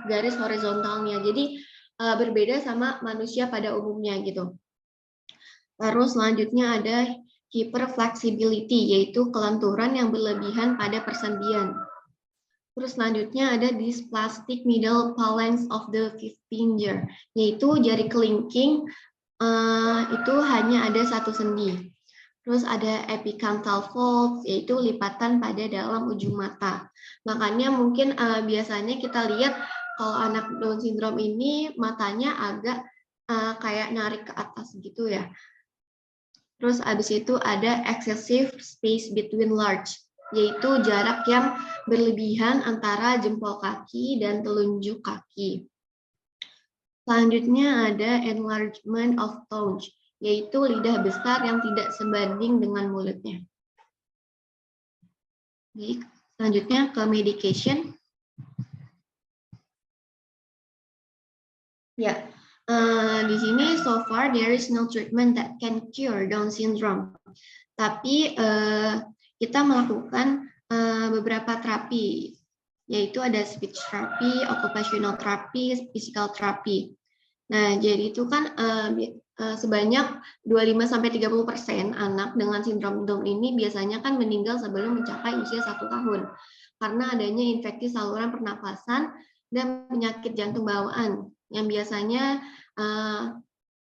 S4: garis horizontalnya. Jadi berbeda sama manusia pada umumnya gitu. Terus selanjutnya ada hyperflexibility, yaitu kelenturan yang berlebihan pada persendian. Terus selanjutnya ada dysplastic middle phalanx of the fifth finger, yaitu jari kelingking itu hanya ada satu sendi. Terus ada epicanthal folds, yaitu lipatan pada dalam ujung mata. Makanya mungkin biasanya kita lihat kalau anak Down syndrome ini matanya agak kayak narik ke atas gitu ya. Terus habis itu ada excessive space between large, yaitu jarak yang berlebihan antara jempol kaki dan telunjuk kaki. Selanjutnya ada enlargement of tongue, yaitu lidah besar yang tidak sebanding dengan mulutnya. Baik, selanjutnya ke medication. Ya, di sini so far there is no treatment that can cure Down syndrome. Tapi kita melakukan beberapa terapi, yaitu ada speech therapy, occupational therapy, physical therapy. Nah, jadi itu kan sebanyak 25-30% anak dengan sindrom Down ini biasanya kan meninggal sebelum mencapai usia 1 tahun karena adanya infeksi saluran pernapasan dan penyakit jantung bawaan yang biasanya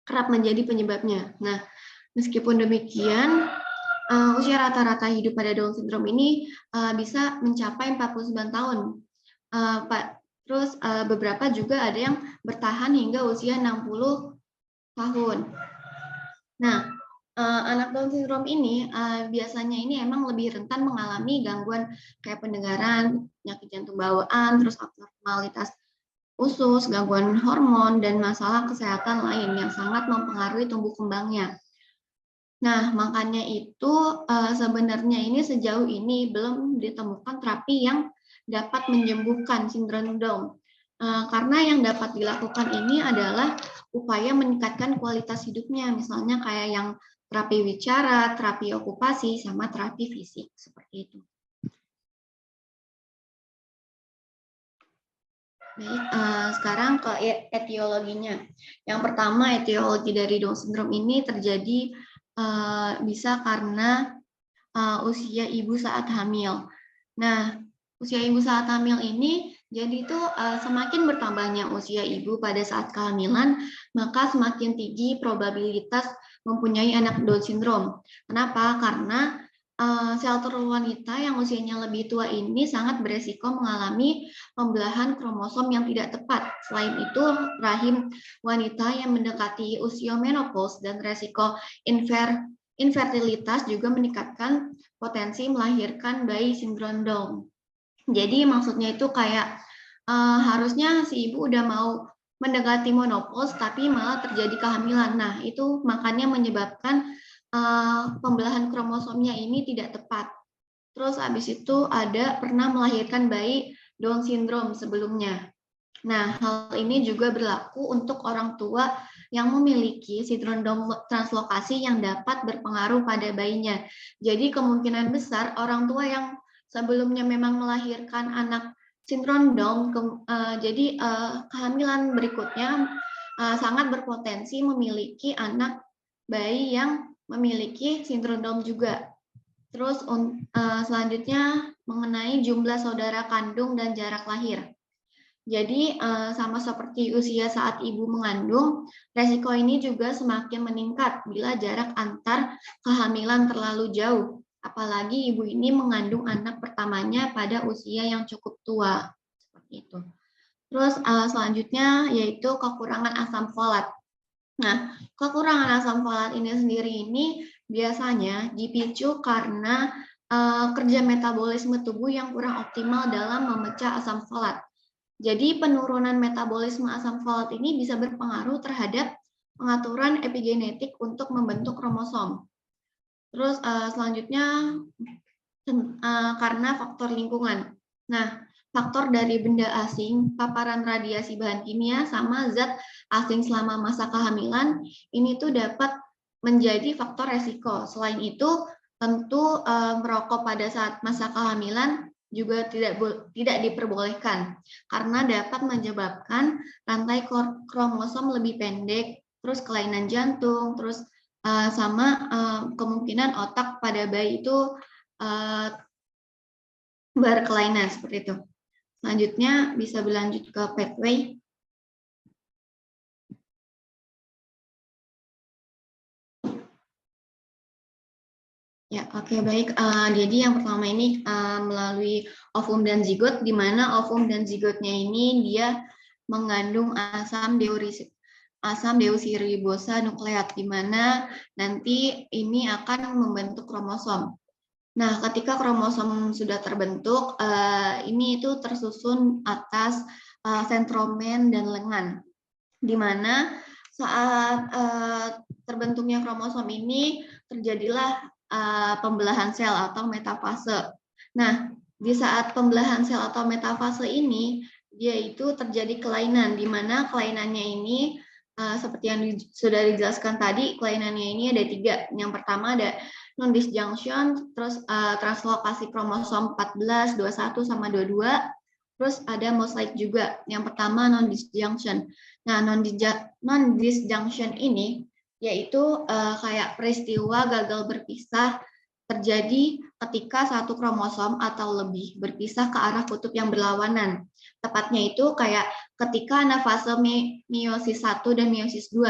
S4: kerap menjadi penyebabnya. Nah, meskipun demikian, usia rata-rata hidup pada Down syndrome ini bisa mencapai 49 tahun. Terus beberapa juga ada yang bertahan hingga usia 60 tahun. Nah, anak Down syndrome ini biasanya ini emang lebih rentan mengalami gangguan kayak pendengaran, penyakit jantung bawaan, terus abnormalitas usus, gangguan hormon, dan masalah kesehatan lain yang sangat mempengaruhi tumbuh kembangnya. Nah, makanya itu sebenarnya ini sejauh ini belum ditemukan terapi yang dapat menyembuhkan sindrom Down. Karena yang dapat dilakukan ini adalah upaya meningkatkan kualitas hidupnya, misalnya kayak yang terapi bicara, terapi okupasi, sama terapi fisik, seperti itu. Baik, sekarang ke etiologinya. Yang pertama, etiologi dari Down syndrome ini terjadi bisa karena usia ibu saat hamil. Nah, usia ibu saat hamil ini jadi itu semakin bertambahnya usia ibu pada saat kehamilan, maka semakin tinggi probabilitas mempunyai anak Down syndrome. Kenapa? Karena sel telur wanita yang usianya lebih tua ini sangat beresiko mengalami pembelahan kromosom yang tidak tepat. Selain itu, rahim wanita yang mendekati usia menopause dan resiko infertilitas juga meningkatkan potensi melahirkan bayi sindrom Down. Jadi maksudnya itu kayak harusnya si ibu udah mau mendekati menopause tapi malah terjadi kehamilan. Nah, itu makanya menyebabkan pembelahan kromosomnya ini tidak tepat. Terus habis itu ada pernah melahirkan bayi Down syndrome sebelumnya. Nah, hal ini juga berlaku untuk orang tua yang memiliki sindrom Down translokasi yang dapat berpengaruh pada bayinya. Jadi kemungkinan besar orang tua yang sebelumnya memang melahirkan anak sindrom Down, jadi kehamilan berikutnya sangat berpotensi memiliki anak bayi yang memiliki sindrom Down juga. Terus selanjutnya mengenai jumlah saudara kandung dan jarak lahir. Jadi sama seperti usia saat ibu mengandung, resiko ini juga semakin meningkat bila jarak antar kehamilan terlalu jauh. Apalagi ibu ini mengandung anak pertamanya pada usia yang cukup tua. Seperti itu. Terus selanjutnya yaitu kekurangan asam folat. Nah, kekurangan asam folat ini sendiri ini biasanya dipicu karena kerja metabolisme tubuh yang kurang optimal dalam memecah asam folat. Jadi penurunan metabolisme asam folat ini bisa berpengaruh terhadap pengaturan epigenetik untuk membentuk kromosom. Terus selanjutnya karena faktor lingkungan. Nah, faktor dari benda asing, paparan radiasi bahan kimia, sama zat asing selama masa kehamilan, ini tuh dapat menjadi faktor resiko. Selain itu, tentu merokok pada saat masa kehamilan juga tidak diperbolehkan karena dapat menyebabkan rantai kromosom lebih pendek, terus kelainan jantung, terus sama kemungkinan otak pada bayi itu berkelainan seperti itu. Selanjutnya bisa berlanjut ke pathway. Ya, oke, baik. Jadi yang pertama ini melalui ovum dan zigot, di mana ovum dan zigotnya ini dia mengandung asam deoksiribosa nukleat, di mana nanti ini akan membentuk kromosom. Nah, ketika kromosom sudah terbentuk, ini itu tersusun atas sentromen dan lengan, di mana saat terbentuknya kromosom ini terjadilah pembelahan sel atau metafase. Nah, di saat pembelahan sel atau metafase ini, dia itu terjadi kelainan, di mana kelainannya ini seperti yang sudah dijelaskan tadi, kelainannya ini ada 3. Yang pertama ada non-disjunction, terus translokasi kromosom 14, 21, sama 22, terus ada mosaik juga. Yang pertama non-disjunction. Nah, non-disjunction ini yaitu kayak peristiwa gagal berpisah terjadi ketika satu kromosom atau lebih berpisah ke arah kutub yang berlawanan. Tepatnya itu kayak ketika ada fase meiosis 1 dan meiosis 2.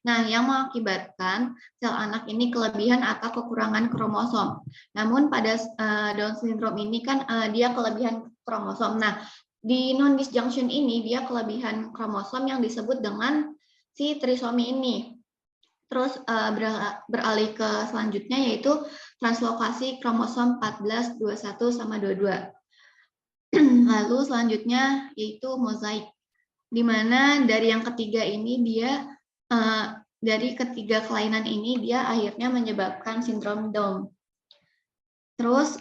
S4: Nah, yang mengakibatkan sel anak ini kelebihan atau kekurangan kromosom. Namun pada Down syndrome ini kan dia kelebihan kromosom. Nah, di non-disjunction ini dia kelebihan kromosom yang disebut dengan si trisomi ini. Terus beralih ke selanjutnya yaitu translokasi kromosom 14, 21, sama 22. Lalu selanjutnya yaitu mosaik, di mana dari yang ketiga ini dia dari ketiga kelainan ini dia akhirnya menyebabkan sindrom Down. Terus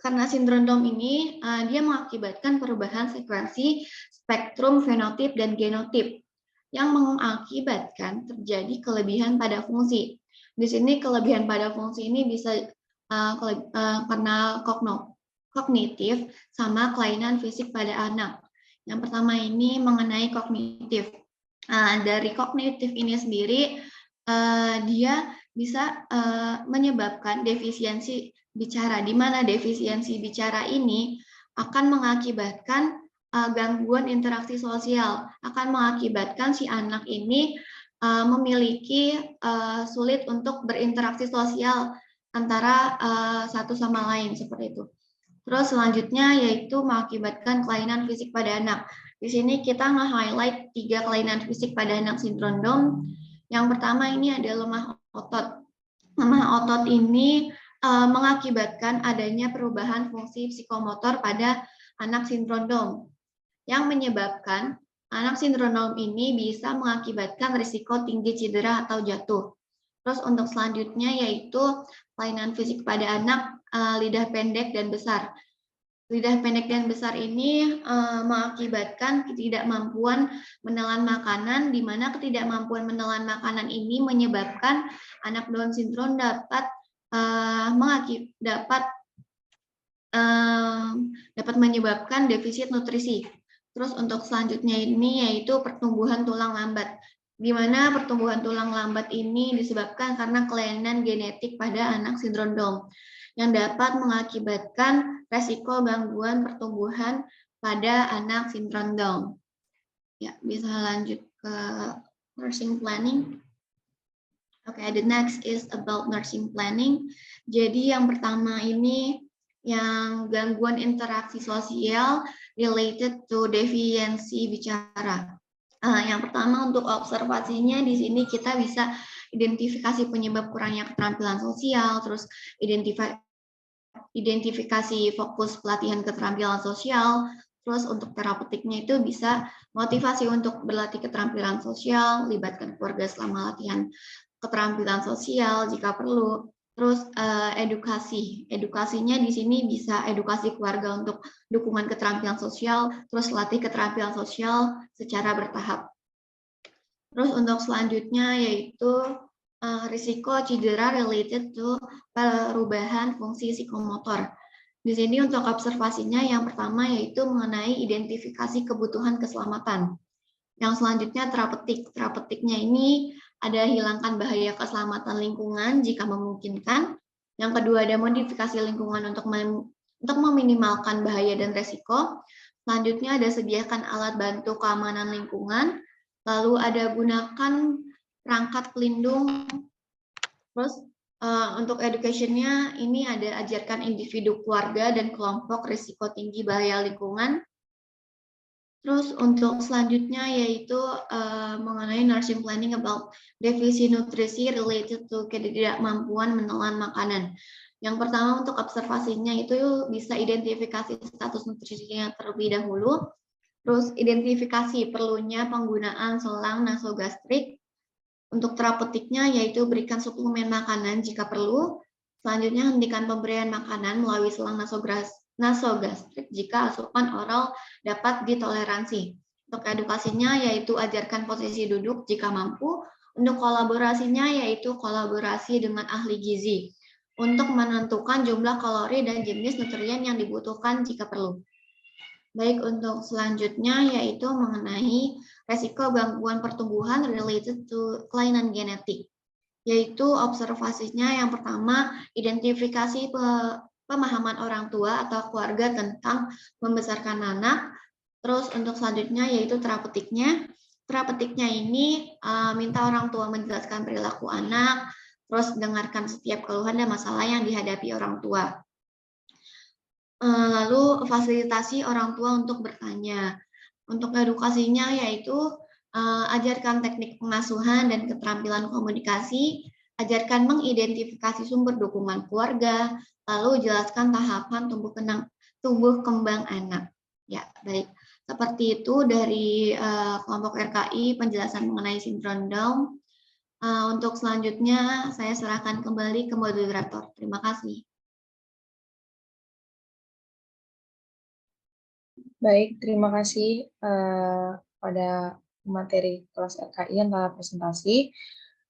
S4: karena sindrom Down ini dia mengakibatkan perubahan sekuensi spektrum fenotip dan genotip yang mengakibatkan terjadi kelebihan pada fungsi. Di sini kelebihan pada fungsi ini bisa karena kognitif sama kelainan fisik pada anak. Yang pertama ini mengenai kognitif. Dari kognitif ini sendiri dia bisa menyebabkan defisiensi bicara, di mana defisiensi bicara ini akan mengakibatkan gangguan interaksi sosial, akan mengakibatkan si anak ini memiliki sulit untuk berinteraksi sosial antara satu sama lain seperti itu. Terus selanjutnya yaitu mengakibatkan kelainan fisik pada anak. Di sini kita nge-highlight 3 kelainan fisik pada anak sindrom Down. Yang pertama ini ada lemah otot. Lemah otot ini mengakibatkan adanya perubahan fungsi psikomotor pada anak sindrom Down, yang menyebabkan anak sindrom Down ini bisa mengakibatkan risiko tinggi cedera atau jatuh. Terus untuk selanjutnya yaitu kelainan fisik pada anak lidah pendek dan besar. Lidah pendek dan besar ini mengakibatkan ketidakmampuan menelan makanan, di mana ketidakmampuan menelan makanan ini menyebabkan anak Down syndrome dapat menyebabkan defisit nutrisi. Terus untuk selanjutnya ini yaitu pertumbuhan tulang lambat, di mana pertumbuhan tulang lambat ini disebabkan karena kelainan genetik pada anak sindrom Down yang dapat mengakibatkan resiko gangguan pertumbuhan pada anak sindrom Down. Ya, bisa lanjut ke nursing planning. Okay, the next is about nursing planning. Jadi yang pertama ini yang gangguan interaksi sosial related to deviansi bicara. Yang pertama untuk observasinya di sini kita bisa identifikasi penyebab kurangnya keterampilan sosial, terus identifikasi fokus pelatihan keterampilan sosial, terus untuk terapeutiknya itu bisa motivasi untuk berlatih keterampilan sosial, libatkan keluarga selama latihan keterampilan sosial jika perlu. Terus edukasinya di sini bisa edukasi keluarga untuk dukungan keterampilan sosial, terus latih keterampilan sosial secara bertahap. Terus untuk selanjutnya yaitu risiko cedera related to perubahan fungsi psikomotor. Di sini untuk observasinya yang pertama yaitu mengenai identifikasi kebutuhan keselamatan. Yang selanjutnya terapeutik. Terapeutiknya ini ada hilangkan bahaya keselamatan lingkungan jika memungkinkan. Yang kedua ada modifikasi lingkungan untuk meminimalkan bahaya dan resiko. Selanjutnya ada sediakan alat bantu keamanan lingkungan. Lalu ada gunakan perangkat pelindung. Terus untuk education-nya ini ada ajarkan individu, keluarga, dan kelompok risiko tinggi bahaya lingkungan. Terus untuk selanjutnya yaitu mengenai nursing planning about defisit nutrisi related to ketidakmampuan menelan makanan. Yang pertama untuk observasinya itu bisa identifikasi status nutrisinya terlebih dahulu. Terus identifikasi perlunya penggunaan selang nasogastrik. Untuk terapeutiknya yaitu berikan suplemen makanan jika perlu. Selanjutnya hentikan pemberian makanan melalui selang nasogastrik jika asupan oral dapat ditoleransi. Untuk edukasinya yaitu ajarkan posisi duduk jika mampu. Untuk kolaborasinya yaitu kolaborasi dengan ahli gizi untuk menentukan jumlah kalori dan jenis nutrien yang dibutuhkan jika perlu. Baik, untuk selanjutnya yaitu mengenai resiko gangguan pertumbuhan related to kelainan genetik. Yaitu observasinya yang pertama identifikasi pemahaman orang tua atau keluarga tentang membesarkan anak. Terus untuk selanjutnya yaitu terapeutiknya. Terapeutiknya ini minta orang tua menjelaskan perilaku anak, terus dengarkan setiap keluhan dan masalah yang dihadapi orang tua. Lalu fasilitasi orang tua untuk bertanya. Untuk edukasinya yaitu ajarkan teknik pengasuhan dan keterampilan komunikasi, ajarkan mengidentifikasi sumber dukungan keluarga, lalu jelaskan tahapan tumbuh kembang anak. Ya, baik. Seperti itu dari kelompok RKI penjelasan mengenai sindrom Down. Untuk selanjutnya saya serahkan kembali ke moderator. Terima kasih.
S1: Baik, terima kasih pada materi kelas RKI yang telah presentasi.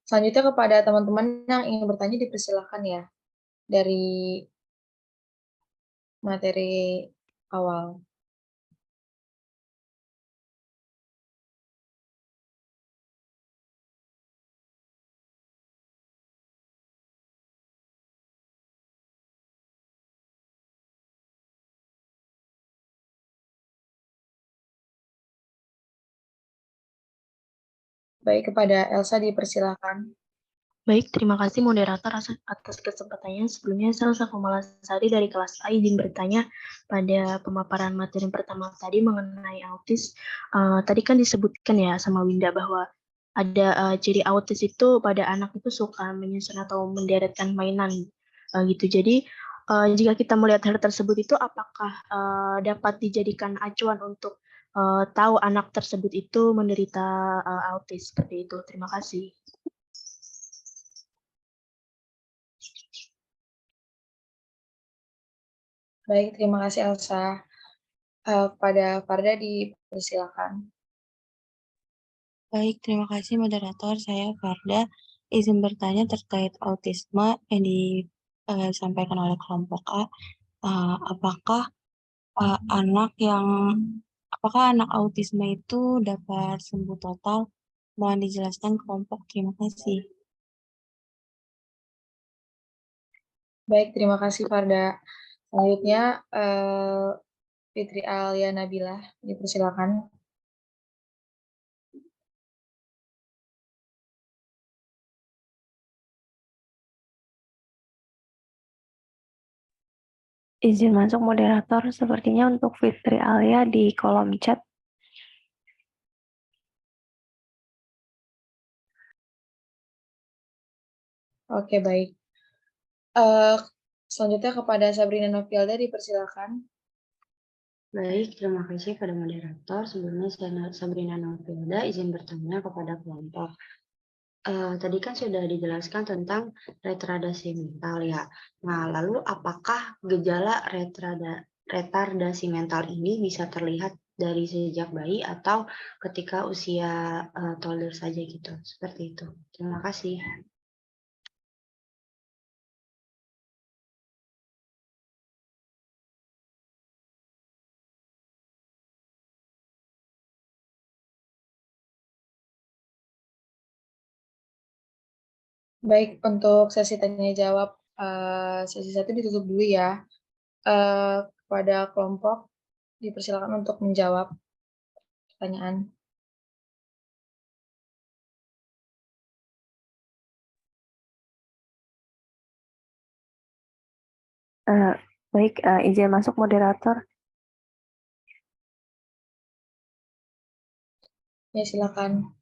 S1: Selanjutnya kepada teman-teman yang ingin bertanya dipersilakan ya dari materi awal. Baik, kepada Elsa dipersilakan.
S5: Baik, terima kasih moderator atas kesempatannya. Sebelumnya saya Elsa Komalasari dari kelas A izin bertanya pada pemaparan materi pertama tadi mengenai autis. Tadi kan disebutkan ya sama Winda bahwa ada ciri autis itu pada anak itu suka menyusun atau menderetkan mainan gitu. Jadi jika kita melihat hal tersebut itu apakah dapat dijadikan acuan untuk tahu anak tersebut itu menderita autis seperti itu. Terima kasih.
S1: Baik, terima kasih Elsa. Pada Farda dipersilakan.
S6: Baik, terima kasih moderator. Saya Farda. Izin bertanya terkait autisme yang disampaikan oleh kelompok A. Apakah anak autisme itu dapat sembuh total? Mohon dijelaskan kelompok. Terima kasih.
S1: Baik, terima kasih Farda. Selanjutnya Fitri Alia Nabila, dipersilakan.
S2: Izin masuk moderator, sepertinya untuk Fitri Alia di kolom chat.
S1: Oke, baik. Selanjutnya kepada Sabrina Novialda, dipersilakan.
S7: Baik, terima kasih pada moderator. Sebelumnya saya Sabrina Novilda izin bertanya kepada kelompok. Tadi kan sudah dijelaskan tentang retardasi mental ya. Nah, lalu apakah gejala retardasi mental ini bisa terlihat dari sejak bayi atau ketika usia toddler saja gitu? Seperti itu. Terima kasih.
S1: Baik, untuk sesi tanya jawab sesi 1 ditutup dulu ya. Kepada kelompok dipersilakan untuk menjawab pertanyaan.
S2: Baik, izin masuk moderator.
S1: Ya, silakan.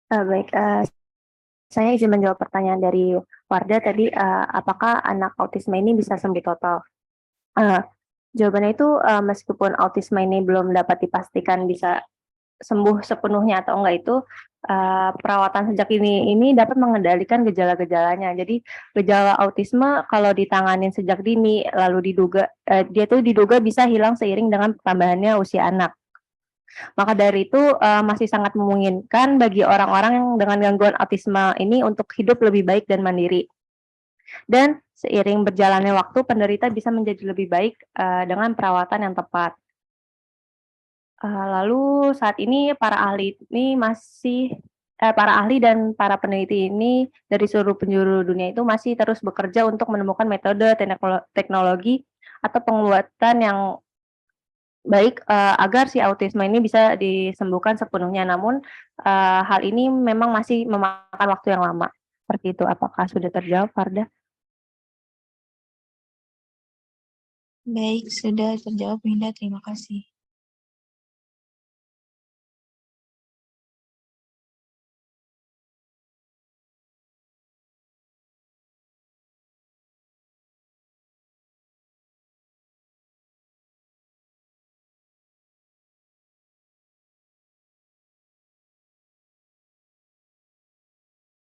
S2: Baik, saya izin menjawab pertanyaan dari Warda tadi, apakah anak autisme ini bisa sembuh total? Jawabannya itu meskipun autisme ini belum dapat dipastikan bisa sembuh sepenuhnya atau enggak itu perawatan sejak ini dapat mengendalikan gejala-gejalanya. Jadi gejala autisme kalau ditanganin sejak dini lalu dia tuh diduga bisa hilang seiring dengan pertambahannya usia anak. Maka dari itu masih sangat memungkinkan bagi orang-orang yang dengan gangguan autisme ini untuk hidup lebih baik dan mandiri. Dan seiring berjalannya waktu, penderita bisa menjadi lebih baik dengan perawatan yang tepat. Lalu saat ini para ahli dan para peneliti ini dari seluruh penjuru dunia itu masih terus bekerja untuk menemukan metode teknologi atau pengobatan yang baik agar si autisme ini bisa disembuhkan sepenuhnya. Namun hal ini memang masih memakan waktu yang lama. Seperti itu. Apakah sudah terjawab, Farda?
S6: Baik, sudah terjawab, Winda. Terima kasih.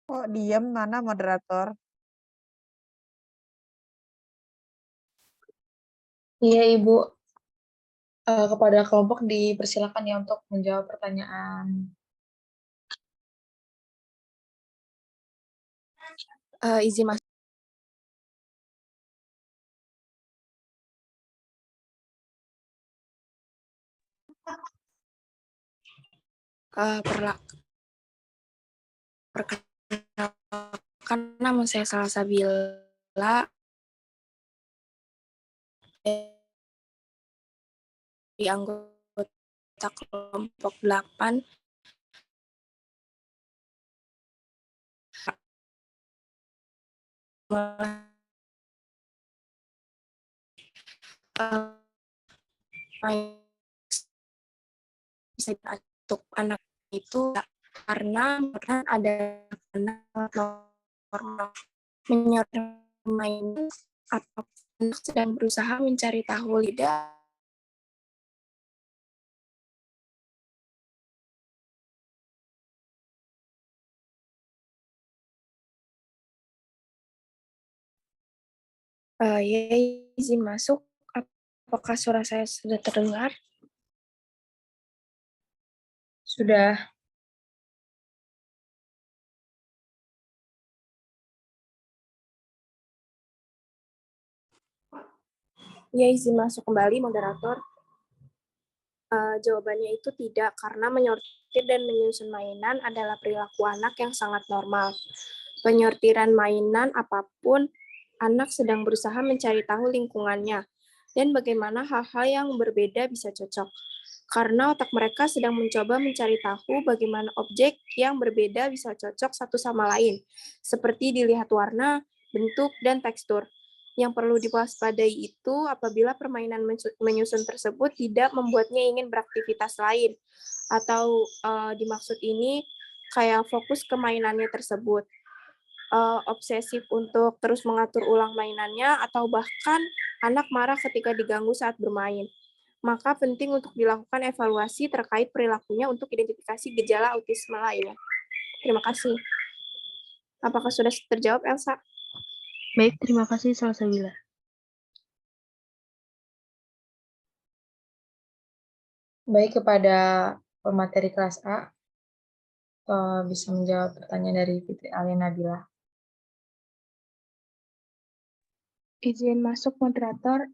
S8: Kok diem, mana moderator?
S1: Iya, Ibu. Kepada kelompok dipersilakan ya untuk menjawab pertanyaan.
S9: Izin masuk. Perkenalkan, nama saya Salsabila dari anggota anggota kelompok 8 bisa untuk anak itu karena ada normal menyoroti mainan atau anak sedang berusaha mencari tahu lidah. Ya, izin masuk. Apakah suara saya sudah terdengar?
S1: Sudah.
S9: Ya, izin masuk kembali, moderator. Jawabannya itu tidak, karena menyortir dan menyusun mainan adalah perilaku anak yang sangat normal. Penyortiran mainan apapun, anak sedang berusaha mencari tahu lingkungannya dan bagaimana hal-hal yang berbeda bisa cocok. Karena otak mereka sedang mencoba mencari tahu bagaimana objek yang berbeda bisa cocok satu sama lain, seperti dilihat warna, bentuk, dan tekstur. Yang perlu diwaspadai itu apabila permainan menyusun tersebut tidak membuatnya ingin beraktivitas lain, atau dimaksud ini kayak fokus ke mainannya tersebut, obsesif untuk terus mengatur ulang mainannya, atau bahkan anak marah ketika diganggu saat bermain. Maka penting untuk dilakukan evaluasi terkait perilakunya untuk identifikasi gejala autisme lainnya. Terima kasih. Apakah sudah terjawab, Elsa?
S5: Baik, terima kasih Salsabila.
S1: Baik, kepada pemateri kelas A, bisa menjawab pertanyaan dari Fitri Alia Nabila.
S10: Izin masuk, moderator.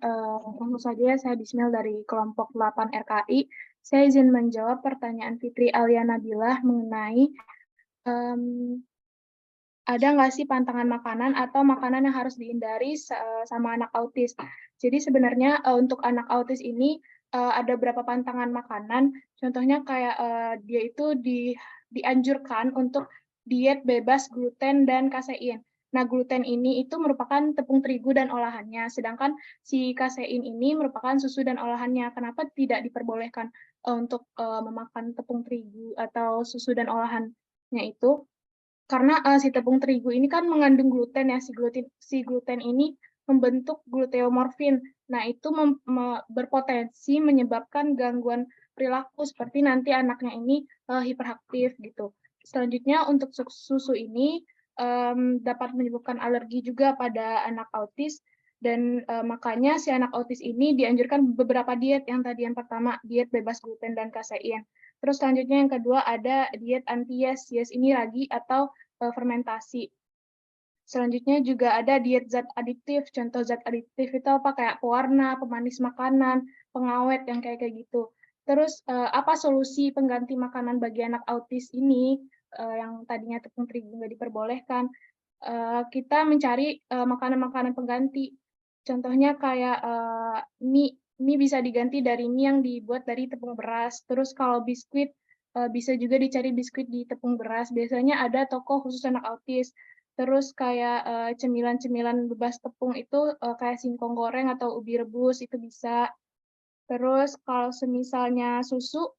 S10: Langsung saja, saya Bismil dari kelompok 8 RKI. Saya izin menjawab pertanyaan Fitri Alia Nabila mengenai ada nggak sih pantangan makanan atau makanan yang harus dihindari sama anak autis. Jadi sebenarnya untuk anak autis ini ada beberapa pantangan makanan. Contohnya kayak dia itu dianjurkan untuk diet bebas gluten dan kasein. Nah, gluten ini itu merupakan tepung terigu dan olahannya, sedangkan si kasein ini merupakan susu dan olahannya. Kenapa tidak diperbolehkan untuk memakan tepung terigu atau susu dan olahannya itu? Karena si tepung terigu ini kan mengandung gluten ya, si gluten ini membentuk gluteomorfin. Nah, itu berpotensi menyebabkan gangguan perilaku seperti nanti anaknya ini hiperaktif gitu. Selanjutnya untuk susu ini dapat menyebabkan alergi juga pada anak autis, dan makanya si anak autis ini dianjurkan beberapa diet. Yang tadi yang pertama diet bebas gluten dan kasein. Terus selanjutnya yang kedua ada diet anti-yes. Yes ini ragi atau fermentasi. Selanjutnya juga ada diet zat adiktif. Contoh zat adiktif itu apa? Kayak pewarna, pemanis makanan, pengawet yang kayak gitu. Terus apa solusi pengganti makanan bagi anak autis ini yang tadinya tepung terigu nggak diperbolehkan? Kita mencari makanan-makanan pengganti. Contohnya kayak mie bisa diganti dari mie yang dibuat dari tepung beras. Terus kalau biskuit bisa juga dicari biskuit di tepung beras. Biasanya ada toko khusus anak autis. Terus kayak cemilan-cemilan bebas tepung itu kayak singkong goreng atau ubi rebus itu bisa. Terus kalau semisalnya susu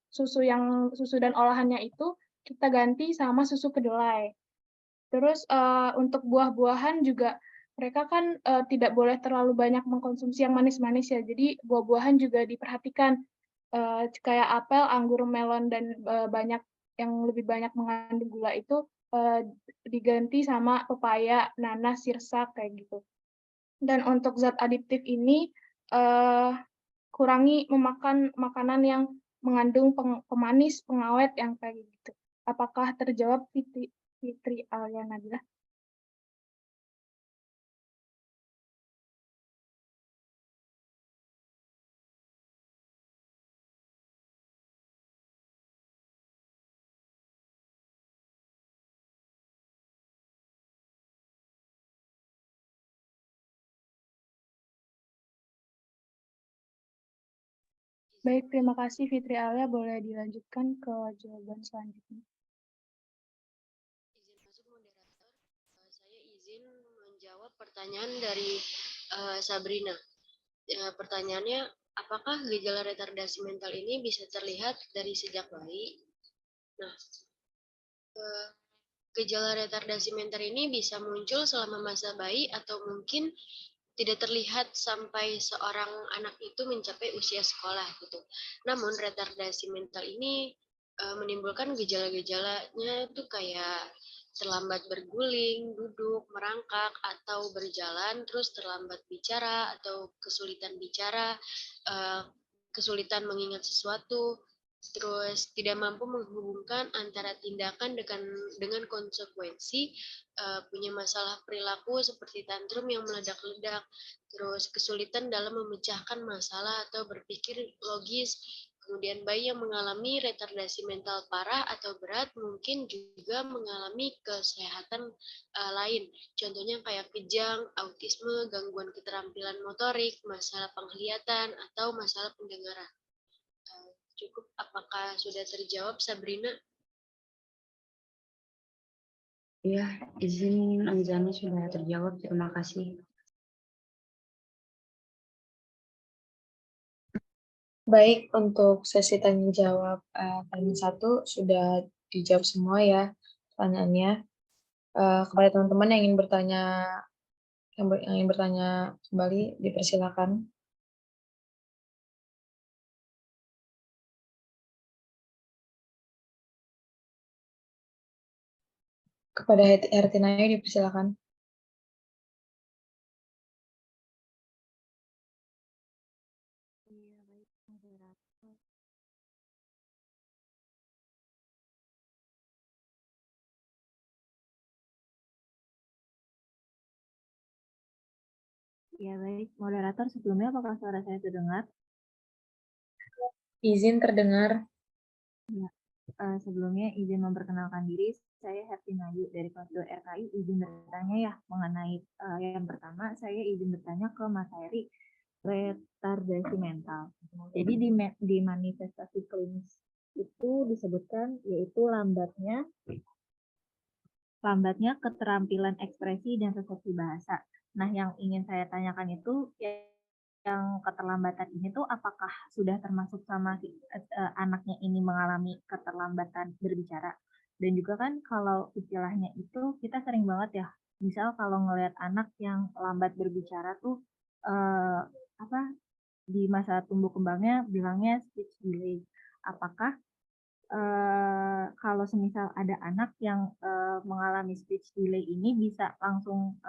S10: dan olahannya itu kita ganti sama susu kedelai. Terus untuk buah-buahan juga mereka kan tidak boleh terlalu banyak mengkonsumsi yang manis-manis ya. Jadi buah-buahan juga diperhatikan kayak apel, anggur, melon dan yang lebih banyak mengandung gula itu diganti sama pepaya, nanas, sirsak kayak gitu. Dan untuk zat adiktif ini kurangi memakan makanan yang mengandung pemanis, pengawet yang kayak gitu. Apakah terjawab, Fitri Alia Nabila? Baik, terima kasih Fitri Alia. Boleh dilanjutkan ke jawaban selanjutnya.
S7: Izin masuk moderator, saya izin menjawab pertanyaan dari Sabrina. Pertanyaannya, apakah gejala retardasi mental ini bisa terlihat dari sejak bayi? Nah, gejala retardasi mental ini bisa muncul selama masa bayi atau mungkin tidak terlihat sampai seorang anak itu mencapai usia sekolah gitu. Namun retardasi mental ini menimbulkan gejala-gejalanya itu kayak terlambat berguling, duduk, merangkak, atau berjalan, terus terlambat bicara atau kesulitan bicara, kesulitan mengingat sesuatu, terus tidak mampu menghubungkan antara tindakan dengan konsekuensi, punya masalah perilaku seperti tantrum yang meledak-ledak, terus kesulitan dalam memecahkan masalah atau berpikir logis. Kemudian bayi yang mengalami retardasi mental parah atau berat mungkin juga mengalami kesehatan lain. Contohnya kayak kejang, autisme, gangguan keterampilan motorik, masalah penglihatan, atau masalah pendengaran. Cukup, apakah sudah terjawab, Sabrina? Iya, izin Anjani sudah terjawab. Terima kasih.
S1: Baik, untuk sesi tanya jawab tanya 1 sudah dijawab semua ya pertanyaannya. Kepada teman-teman yang ingin bertanya kembali dipersilakan. Kepada Hertinayo dipersilakan.
S2: Ya baik, moderator sebelumnya apakah suara saya terdengar?
S1: Izin terdengar.
S2: Ya. Sebelumnya izin memperkenalkan diri, saya Hertinayu dari kelas 2 RKI. Izin bertanya ya mengenai yang pertama, saya izin bertanya ke Mas Heri retardasi mental. Jadi di manifestasi klinis itu disebutkan yaitu lambatnya keterampilan ekspresi dan resepsi bahasa. Nah, yang ingin saya tanyakan itu yang keterlambatan ini tuh apakah sudah termasuk sama anaknya ini mengalami keterlambatan berbicara? Dan juga kan kalau istilahnya itu kita sering banget ya, misal kalau ngelihat anak yang lambat berbicara tuh di masa tumbuh kembangnya bilangnya speech delay. Apakah kalau semisal ada anak yang mengalami speech delay ini bisa langsung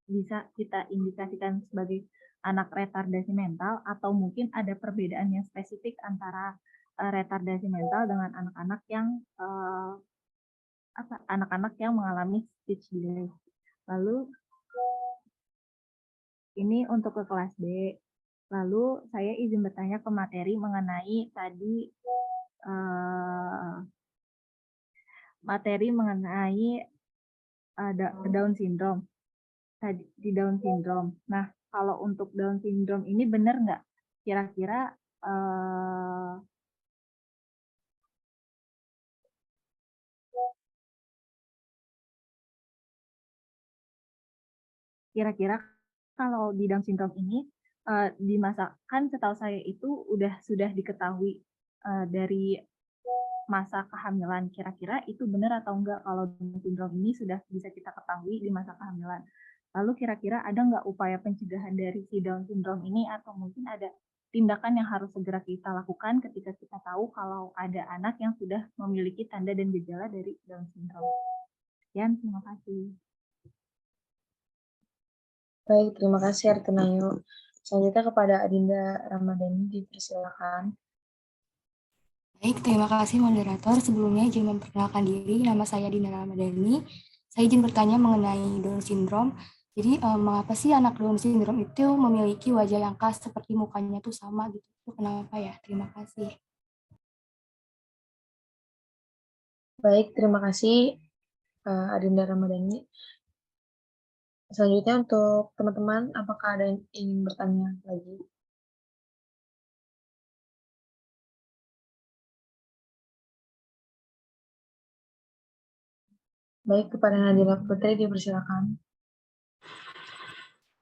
S2: bisa kita indikasikan sebagai anak retardasi mental atau mungkin ada perbedaan yang spesifik antara retardasi mental dengan anak-anak yang mengalami speech delay. Lalu ini untuk ke kelas B. Lalu saya izin bertanya ke materi mengenai tadi Down syndrome. Di Down syndrome. Nah, kalau untuk Down syndrome ini benar nggak? Kira-kira kalau di Down syndrome ini di masa, kan setahu saya itu sudah diketahui dari masa kehamilan. Kira-kira itu benar atau enggak kalau Down syndrome ini sudah bisa kita ketahui di masa kehamilan? Lalu kira-kira ada nggak upaya pencegahan dari si Down syndrome ini atau mungkin ada tindakan yang harus segera kita lakukan ketika kita tahu kalau ada anak yang sudah memiliki tanda dan gejala dari Down syndrome? Sekian, terima kasih.
S1: Baik, terima kasih Hertinayo. Selanjutnya kepada Adinda Ramadhani dipersilakan.
S11: Baik, terima kasih moderator. Sebelumnya izin memperkenalkan diri, nama saya Dinda Ramadhani. Saya izin bertanya mengenai Down syndrome. Jadi mengapa sih anak Down syndrome itu memiliki wajah yang khas seperti mukanya itu sama gitu? Itu kenapa ya? Terima kasih.
S1: Baik, terima kasih Adinda Ramadhani. Selanjutnya untuk teman-teman, apakah ada yang ingin bertanya lagi? Baik, kepada Nadila Putri dipersilakan.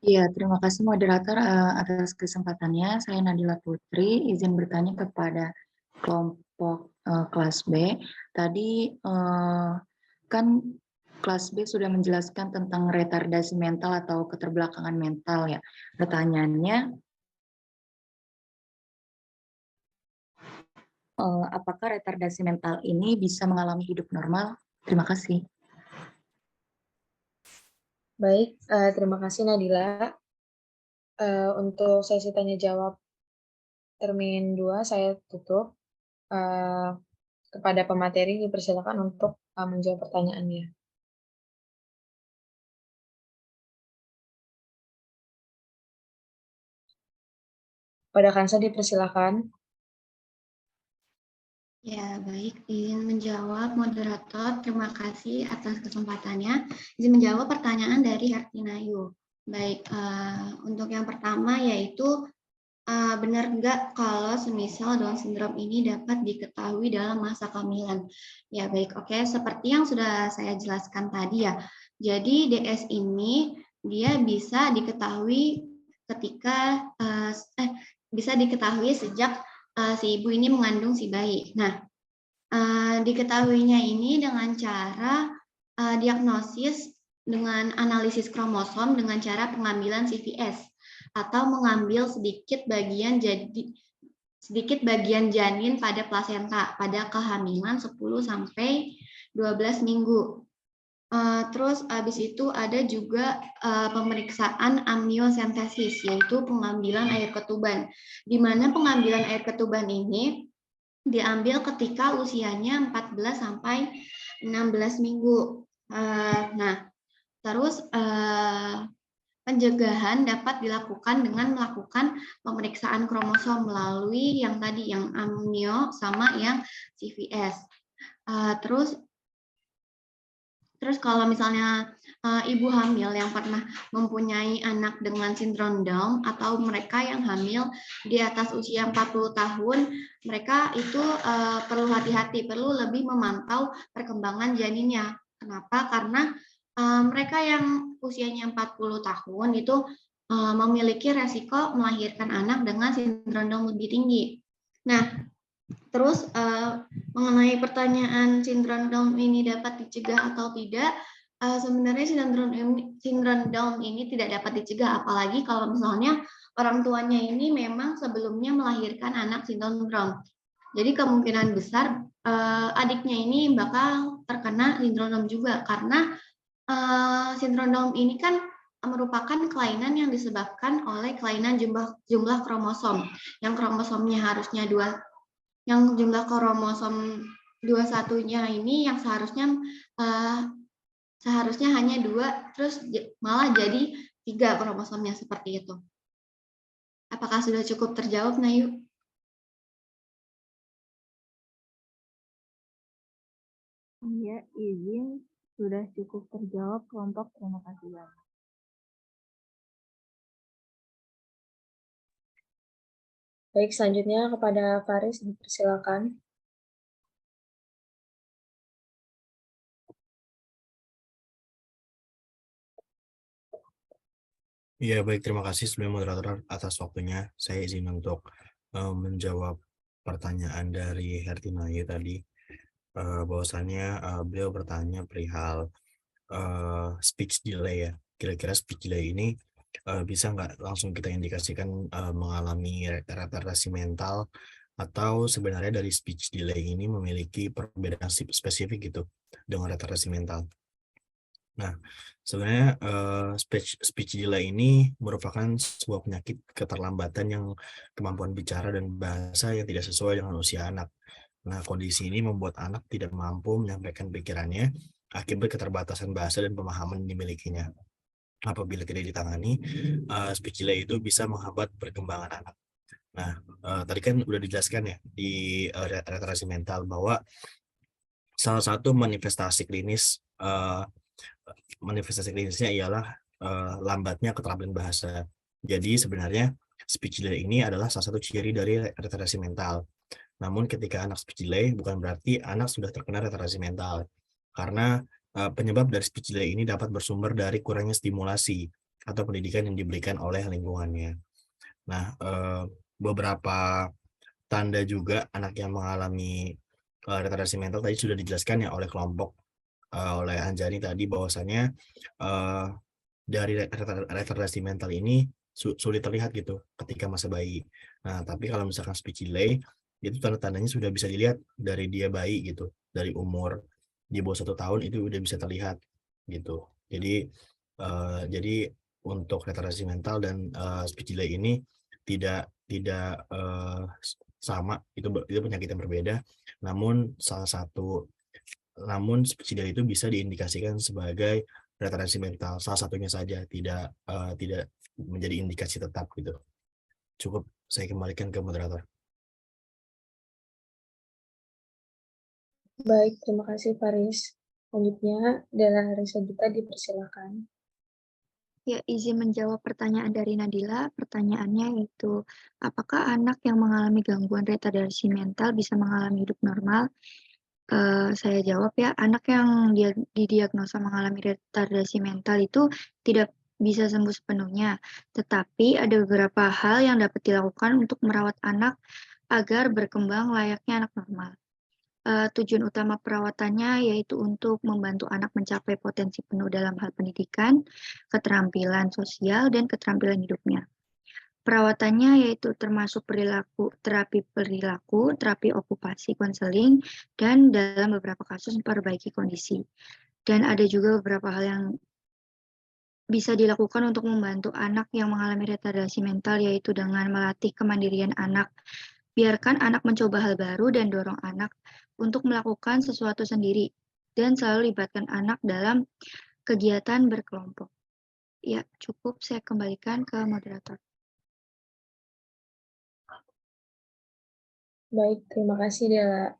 S12: Iya, terima kasih moderator atas kesempatannya. Saya Nadila Putri, izin bertanya kepada kelompok kelas B. Tadi kan kelas B sudah menjelaskan tentang retardasi mental atau keterbelakangan mental ya. Pertanyaannya, apakah retardasi mental ini bisa mengalami hidup normal? Terima kasih.
S1: Baik, terima kasih Nadila. Untuk sesi tanya jawab termin 2 saya tutup. Kepada pemateri dipersilakan untuk menjawab pertanyaannya. Pada Kansa dipersilakan.
S4: Ya, baik. Izin menjawab moderator. Terima kasih atas kesempatannya. Izin menjawab pertanyaan dari Hartinayu. Baik, untuk yang pertama yaitu benar nggak kalau semisal Down syndrome ini dapat diketahui dalam masa kehamilan? Ya, baik. Oke, seperti yang sudah saya jelaskan tadi ya. Jadi DS ini dia bisa diketahui ketika bisa diketahui sejak si ibu ini mengandung si bayi. Nah, diketahuinya ini dengan cara diagnosis dengan analisis kromosom dengan cara pengambilan CVS atau mengambil sedikit bagian janin pada plasenta pada kehamilan 10 sampai 12 minggu. Terus habis itu ada juga pemeriksaan amniosentesis, yaitu pengambilan air ketuban. Di mana pengambilan air ketuban ini diambil ketika usianya 14 sampai 16 minggu. Nah, terus pencegahan dapat dilakukan dengan melakukan pemeriksaan kromosom melalui yang tadi, yang amnio sama yang CVS. Terus kalau misalnya ibu hamil yang pernah mempunyai anak dengan sindrom Down atau mereka yang hamil di atas usia 40 tahun, mereka itu perlu hati-hati, perlu lebih memantau perkembangan janinnya. Kenapa? Karena mereka yang usianya 40 tahun itu memiliki resiko melahirkan anak dengan sindrom Down lebih tinggi. Nah, terus mengenai pertanyaan sindrom Down ini dapat dicegah atau tidak, sebenarnya sindrom Down ini tidak dapat dicegah, apalagi kalau misalnya orang tuanya ini memang sebelumnya melahirkan anak sindrom Down. Jadi kemungkinan besar adiknya ini bakal terkena sindrom Down juga, karena sindrom Down ini kan merupakan kelainan yang disebabkan oleh kelainan jumlah kromosom, yang kromosomnya harusnya yang jumlah kromosom 21-nya ini yang seharusnya hanya 2, terus malah jadi 3 kromosomnya, seperti itu. Apakah sudah cukup terjawab, Nayu?
S13: Iya, izin sudah cukup terjawab kelompok. Terima kasih banyak.
S1: Baik, selanjutnya kepada Faris dipersilakan.
S3: Ya, baik, terima kasih sebelum moderator atas waktunya. Saya izin untuk menjawab pertanyaan dari Hertinayu tadi. Bahwasannya beliau bertanya perihal speech delay ya. Kira-kira speech delay ini bisa nggak langsung kita indikasikan mengalami retardasi mental, atau sebenarnya dari speech delay ini memiliki perbedaan spesifik gitu dengan retardasi mental. Nah, sebenarnya speech delay ini merupakan sebuah penyakit keterlambatan yang kemampuan bicara dan bahasa yang tidak sesuai dengan usia anak. Nah, kondisi ini membuat anak tidak mampu menyampaikan pikirannya akibat keterbatasan bahasa dan pemahaman yang dimilikinya. Apabila tidak ditangani, speech delay itu bisa menghambat perkembangan anak. Nah, tadi kan udah dijelaskan ya di retardasi mental bahwa salah satu manifestasi klinisnya ialah lambatnya keterampilan bahasa. Jadi sebenarnya speech delay ini adalah salah satu ciri dari retardasi mental. Namun ketika anak speech delay bukan berarti anak sudah terkena retardasi mental, karena penyebab dari speech delay ini dapat bersumber dari kurangnya stimulasi atau pendidikan yang diberikan oleh lingkungannya. Nah, beberapa tanda juga anak yang mengalami retardasi mental tadi sudah dijelaskan ya oleh kelompok oleh Anjani tadi, bahwasannya dari retardasi mental ini sulit terlihat gitu ketika masa bayi. Nah, tapi kalau misalkan speech delay, itu tanda-tandanya sudah bisa dilihat dari dia bayi gitu, dari umur di bawah 1 tahun itu udah bisa terlihat gitu. Jadi untuk retardasi mental dan speech delay ini tidak sama, itu penyakit yang berbeda. Namun speech delay itu bisa diindikasikan sebagai retardasi mental, salah satunya saja, tidak menjadi indikasi tetap gitu. Cukup saya kembalikan ke moderator.
S1: Baik, terima kasih Faris. Selanjutnya, Dela Risa Gita dipersilakan.
S14: Ya, izin menjawab pertanyaan dari Nadila. Pertanyaannya yaitu, apakah anak yang mengalami gangguan retardasi mental bisa mengalami hidup normal? Saya jawab ya, anak yang didiagnosa mengalami retardasi mental itu tidak bisa sembuh sepenuhnya, tetapi ada beberapa hal yang dapat dilakukan untuk merawat anak agar berkembang layaknya anak normal. Tujuan utama perawatannya yaitu untuk membantu anak mencapai potensi penuh dalam hal pendidikan, keterampilan sosial, dan keterampilan hidupnya. Perawatannya yaitu termasuk terapi perilaku, terapi okupasi, konseling, dan dalam beberapa kasus memperbaiki kondisi. Dan ada juga beberapa hal yang bisa dilakukan untuk membantu anak yang mengalami retardasi mental, yaitu dengan melatih kemandirian anak. Biarkan anak mencoba hal baru dan dorong anak untuk melakukan sesuatu sendiri, dan selalu libatkan anak dalam kegiatan berkelompok. Ya, cukup, saya kembalikan ke moderator.
S1: Baik, terima kasih Dela.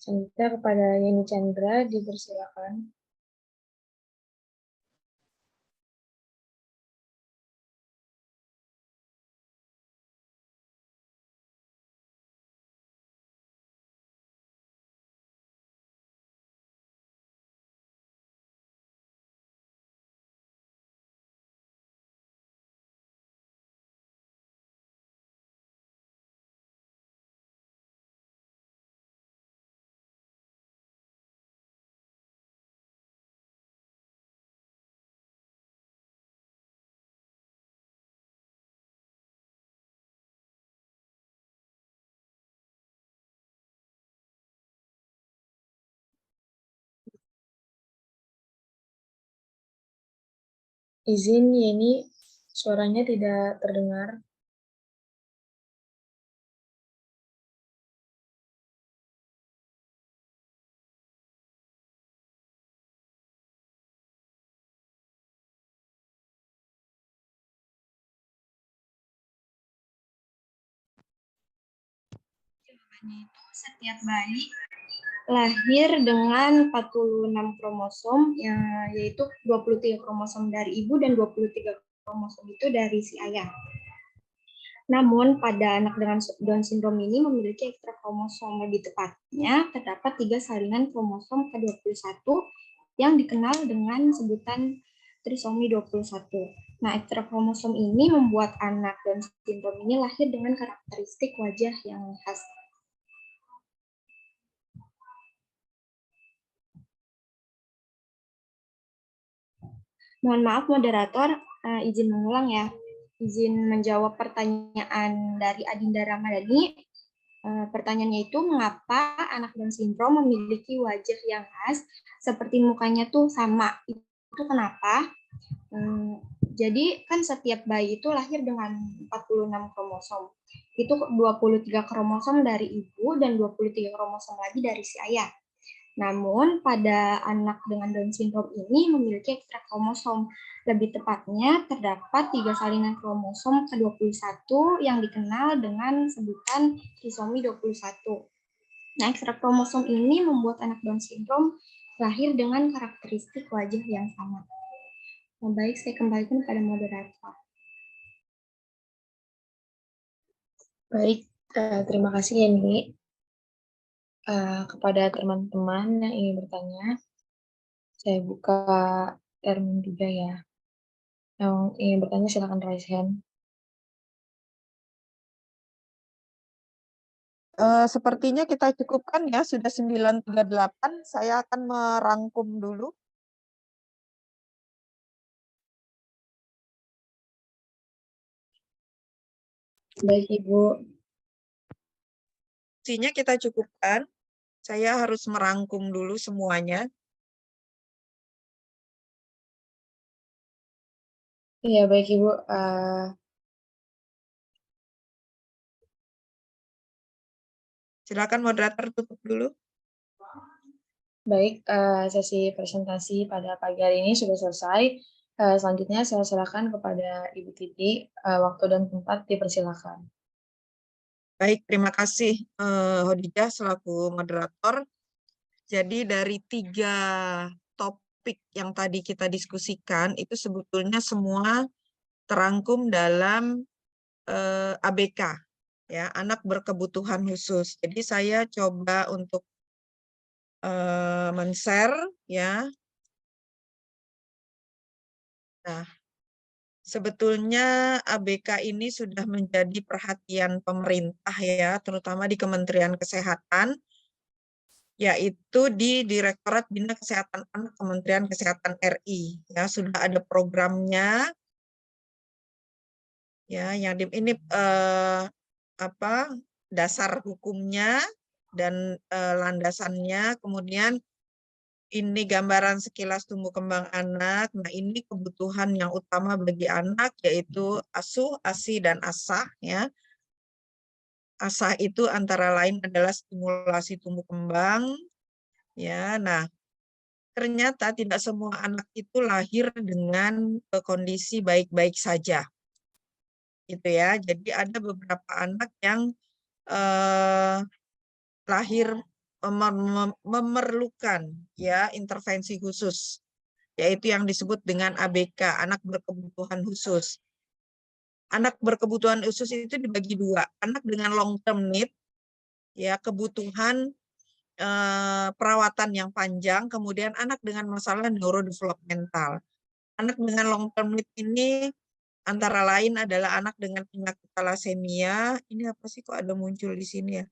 S1: Selanjutnya kepada Yeni Chandra dipersilakan. Izin Yeni, suaranya tidak terdengar.
S9: Jawabannya itu setiap bayi lahir dengan 46 kromosom, yaitu 23 kromosom dari ibu dan 23 kromosom itu dari si ayah. Namun pada anak dengan Down syndrome ini memiliki ekstra kromosom, lebih tepatnya terdapat 3 salinan kromosom ke-21 yang dikenal dengan sebutan trisomi 21. Nah, ekstra kromosom ini membuat anak Down syndrome ini lahir dengan karakteristik wajah yang khas. Mohon maaf moderator, izin mengulang ya. Izin menjawab pertanyaan dari Adinda Ramadhani. Pertanyaannya itu, mengapa anak Down syndrome memiliki wajah yang khas seperti mukanya tuh sama? Itu kenapa? Jadi kan setiap bayi itu lahir dengan 46 kromosom. Itu 23 kromosom dari ibu dan 23 kromosom lagi dari si ayah. Namun, pada anak dengan Down syndrome ini memiliki ekstra kromosom. Lebih tepatnya, terdapat 3 salinan kromosom ke-21 yang dikenal dengan sebutan trisomi 21. Nah, ekstra kromosom ini membuat anak Down syndrome lahir dengan karakteristik wajah yang sama. Nah, baik, saya kembalikan pada moderator.
S1: Baik, terima kasih Yeni. Kepada teman-teman yang ingin bertanya, Saya buka termin 3 ya. Yang ingin bertanya silakan raise hand.
S8: Sepertinya kita cukupkan ya, sudah 9.38. Saya akan merangkum dulu.
S1: Baik, Ibu.
S8: Sepertinya kita cukupkan. Saya harus merangkum dulu semuanya.
S1: Iya, baik, Ibu.
S8: Silakan moderator tutup dulu.
S1: Baik, sesi presentasi pada pagi hari ini sudah selesai. Selanjutnya saya silakan kepada Ibu Titi, waktu dan tempat dipersilakan.
S8: Baik, terima kasih Hodijah selaku moderator. Jadi dari 3 topik yang tadi kita diskusikan itu sebetulnya semua terangkum dalam ABK, ya, anak berkebutuhan khusus. Jadi saya coba untuk men-share ya. Nah, sebetulnya ABK ini sudah menjadi perhatian pemerintah ya, terutama di Kementerian Kesehatan, yaitu di Direktorat Bina Kesehatan Anak Kementerian Kesehatan RI. Ya, sudah ada programnya. Ya, yang ini dasar hukumnya dan landasannya, kemudian ini gambaran sekilas tumbuh kembang anak. Nah, ini kebutuhan yang utama bagi anak yaitu asuh, ASI, dan asah ya. Asah itu antara lain adalah stimulasi tumbuh kembang ya. Nah, ternyata tidak semua anak itu lahir dengan kondisi baik-baik saja. Gitu ya. Jadi ada beberapa anak yang lahir memerlukan ya intervensi khusus, yaitu yang disebut dengan ABK, anak berkebutuhan khusus. Anak berkebutuhan khusus itu dibagi 2, anak dengan long term need, ya kebutuhan perawatan yang panjang, kemudian anak dengan masalah neurodevelopmental. Anak dengan long term need ini antara lain adalah anak dengan penyakit thalassemia, ini apa sih kok ada muncul di sini ya?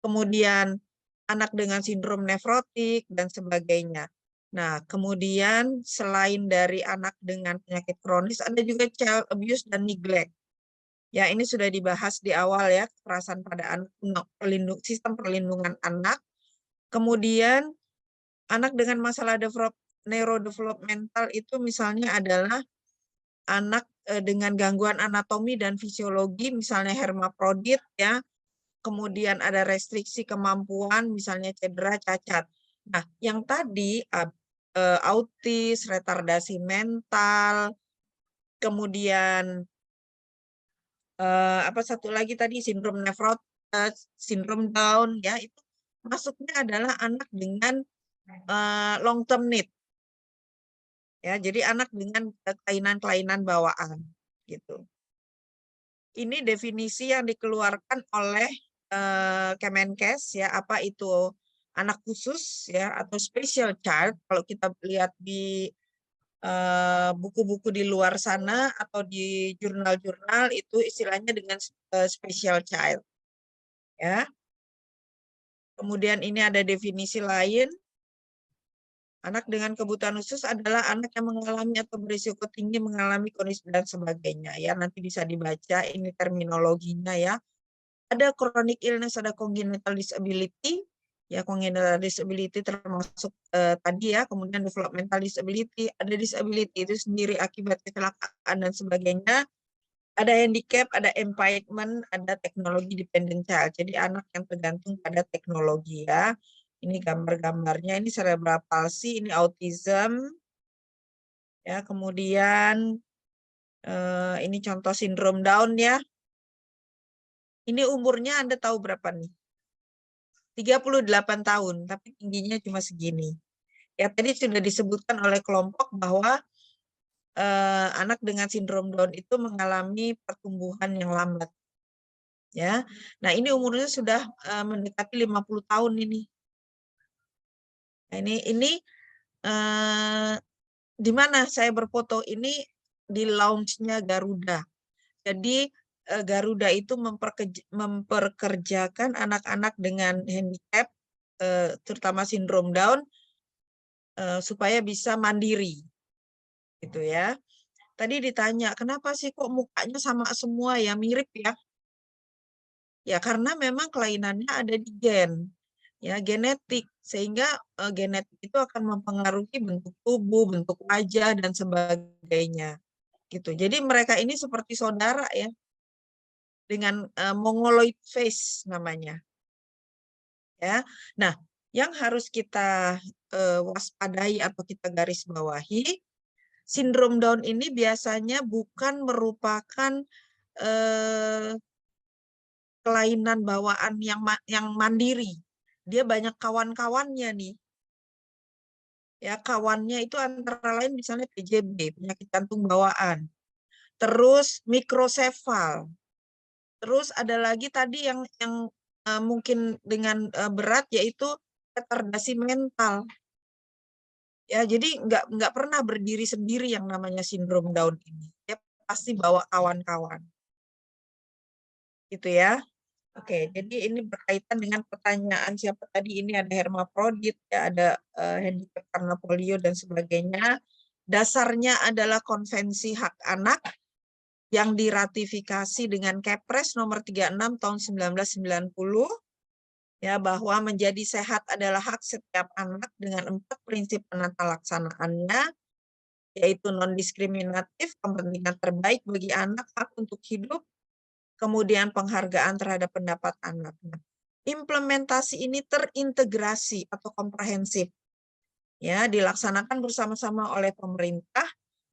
S8: Kemudian anak dengan sindrom nefrotik dan sebagainya. Nah, kemudian selain dari anak dengan penyakit kronis, ada juga child abuse dan neglect. Ya, ini sudah dibahas di awal ya, kekerasan pada anak, sistem perlindungan anak. Kemudian anak dengan masalah neurodevelopmental itu misalnya adalah anak dengan gangguan anatomi dan fisiologi, misalnya hermaprodit ya. Kemudian ada restriksi kemampuan, misalnya cedera, cacat. Nah, yang tadi autis, retardasi mental, kemudian apa satu lagi tadi sindrom sindrom Down ya, itu masuknya adalah anak dengan long term need. Ya, jadi anak dengan kelainan-kelainan bawaan gitu. Ini definisi yang dikeluarkan oleh Kemenkes ya, apa itu anak khusus ya atau special child. Kalau kita lihat di buku-buku di luar sana atau di jurnal-jurnal itu istilahnya dengan special child ya. Kemudian ini ada definisi lain. Anak dengan kebutuhan khusus adalah anak yang mengalami atau berisiko tinggi mengalami kondisi dan sebagainya ya, nanti bisa dibaca ini terminologinya ya. Ada chronic illness, ada congenital disability, ya congenital disability termasuk tadi ya, kemudian developmental disability, ada disability itu sendiri akibat kecelakaan dan sebagainya, ada handicap, ada impairment, ada teknologi dependent child, jadi anak yang tergantung pada teknologi ya. Ini gambar-gambarnya, ini cerebral palsy, ini autism, ya kemudian ini contoh sindrom Down ya. Ini umurnya Anda tahu berapa nih? 38 tahun, tapi tingginya cuma segini. Ya, tadi sudah disebutkan oleh kelompok bahwa anak dengan sindrom Down itu mengalami pertumbuhan yang lambat. Ya. Nah, ini umurnya sudah mendekati 50 tahun ini. Nah, ini di mana saya berfoto ini di lounge-nya Garuda. Jadi Garuda itu memperkerjakan anak-anak dengan handicap, terutama sindrom Down, supaya bisa mandiri, gitu ya. Tadi ditanya, kenapa sih kok mukanya sama semua ya, mirip ya? Ya karena memang kelainannya ada di gen, ya genetik, sehingga genetik itu akan mempengaruhi bentuk tubuh, bentuk wajah dan sebagainya, gitu. Jadi mereka ini seperti saudara ya, dengan mongoloid face namanya, ya. Nah, yang harus kita waspadai atau kita garis bawahi, sindrom Down ini biasanya bukan merupakan kelainan bawaan yang mandiri. Dia banyak kawan-kawannya nih. Ya, kawannya itu antara lain misalnya PJB, penyakit jantung bawaan. Terus mikrosefal. Terus ada lagi tadi yang mungkin dengan berat, yaitu retardasi mental. Ya, jadi nggak pernah berdiri sendiri yang namanya sindrom Down ini. Dia pasti bawa kawan-kawan. Gitu ya. Oke, jadi ini berkaitan dengan pertanyaan siapa tadi, ini ada hermafrodit, ya, ada handicap karena polio dan sebagainya. Dasarnya adalah Konvensi Hak Anak yang diratifikasi dengan Kepres nomor 36 tahun 1990, ya, bahwa menjadi sehat adalah hak setiap anak dengan 4 prinsip penata laksanaannya, yaitu non-diskriminatif, kepentingan terbaik bagi anak, hak untuk hidup, kemudian penghargaan terhadap pendapat anak. Implementasi ini terintegrasi atau komprehensif, ya, dilaksanakan bersama-sama oleh pemerintah,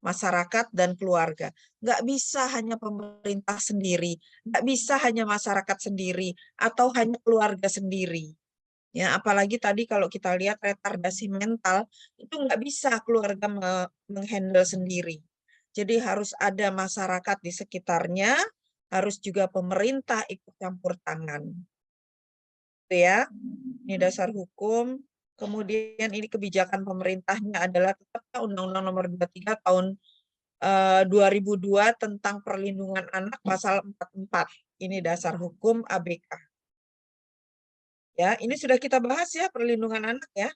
S8: masyarakat, dan keluarga. Nggak bisa hanya pemerintah sendiri, nggak bisa hanya masyarakat sendiri, atau hanya keluarga sendiri. Ya, apalagi tadi kalau kita lihat retardasi mental, itu nggak bisa keluarga menghandle sendiri. Jadi harus ada masyarakat di sekitarnya, harus juga pemerintah ikut campur tangan. Itu ya, ini dasar hukum. Kemudian ini kebijakan pemerintahnya adalah tetap Undang-Undang Nomor 23 tahun 2002 tentang perlindungan anak pasal 44. Ini dasar hukum ABK. Ya, ini sudah kita bahas ya, perlindungan anak ya.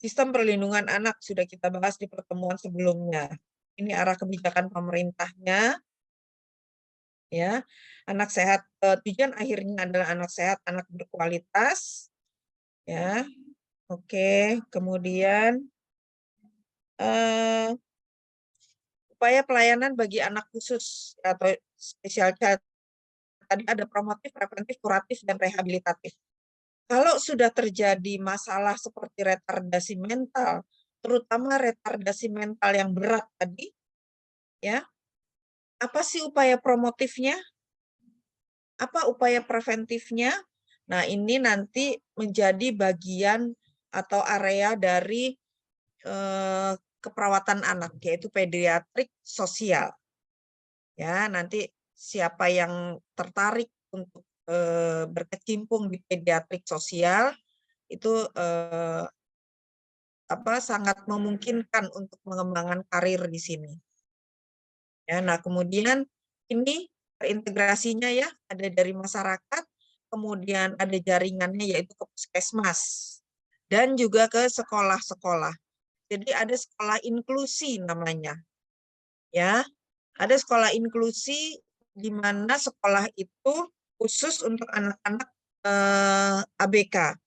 S8: Sistem perlindungan anak sudah kita bahas di pertemuan sebelumnya. Ini arah kebijakan pemerintahnya. Ya, anak sehat, tujuan akhirnya adalah anak sehat, anak berkualitas, ya. Oke, kemudian upaya pelayanan bagi anak khusus atau special child, tadi ada promotif, preventif, kuratif, dan rehabilitatif. Kalau sudah terjadi masalah seperti retardasi mental, terutama retardasi mental yang berat tadi, ya, apa sih upaya promotifnya? Apa upaya preventifnya? Nah, ini nanti menjadi bagian atau area dari keperawatan anak, yaitu pediatrik sosial. Ya, nanti siapa yang tertarik untuk berkecimpung di pediatrik sosial itu sangat memungkinkan untuk mengembangkan karir di sini. Ya, nah kemudian ini terintegrasinya ya, ada dari masyarakat, kemudian ada jaringannya yaitu ke puskesmas, dan juga ke sekolah-sekolah. Jadi ada sekolah inklusi namanya. Ya, ada sekolah inklusi di mana sekolah itu khusus untuk anak-anak ABK.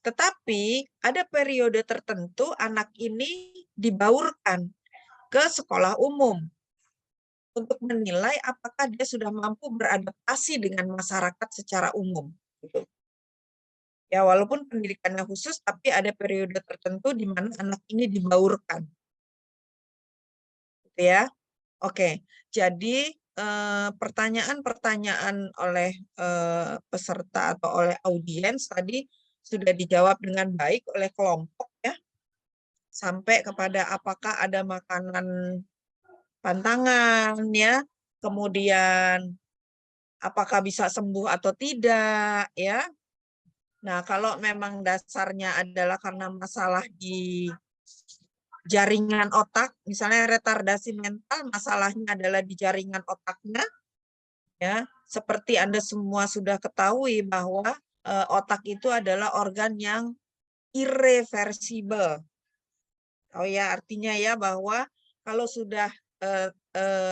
S8: Tetapi ada periode tertentu anak ini dibaurkan ke sekolah umum untuk menilai apakah dia sudah mampu beradaptasi dengan masyarakat secara umum. Gitu. Ya, walaupun pendidikannya khusus, tapi ada periode tertentu di mana anak ini dibaurkan. Gitu ya. Oke, jadi pertanyaan-pertanyaan oleh peserta atau oleh audiens tadi sudah dijawab dengan baik oleh kelompok ya, sampai kepada apakah ada makanan pantangan ya, kemudian apakah bisa sembuh atau tidak ya, Nah, kalau memang dasarnya adalah karena masalah di jaringan otak, misalnya retardasi mental, masalahnya adalah di jaringan otaknya, ya, seperti Anda semua sudah ketahui bahwa otak itu adalah organ yang irreversibel. Oh ya, artinya ya bahwa kalau sudah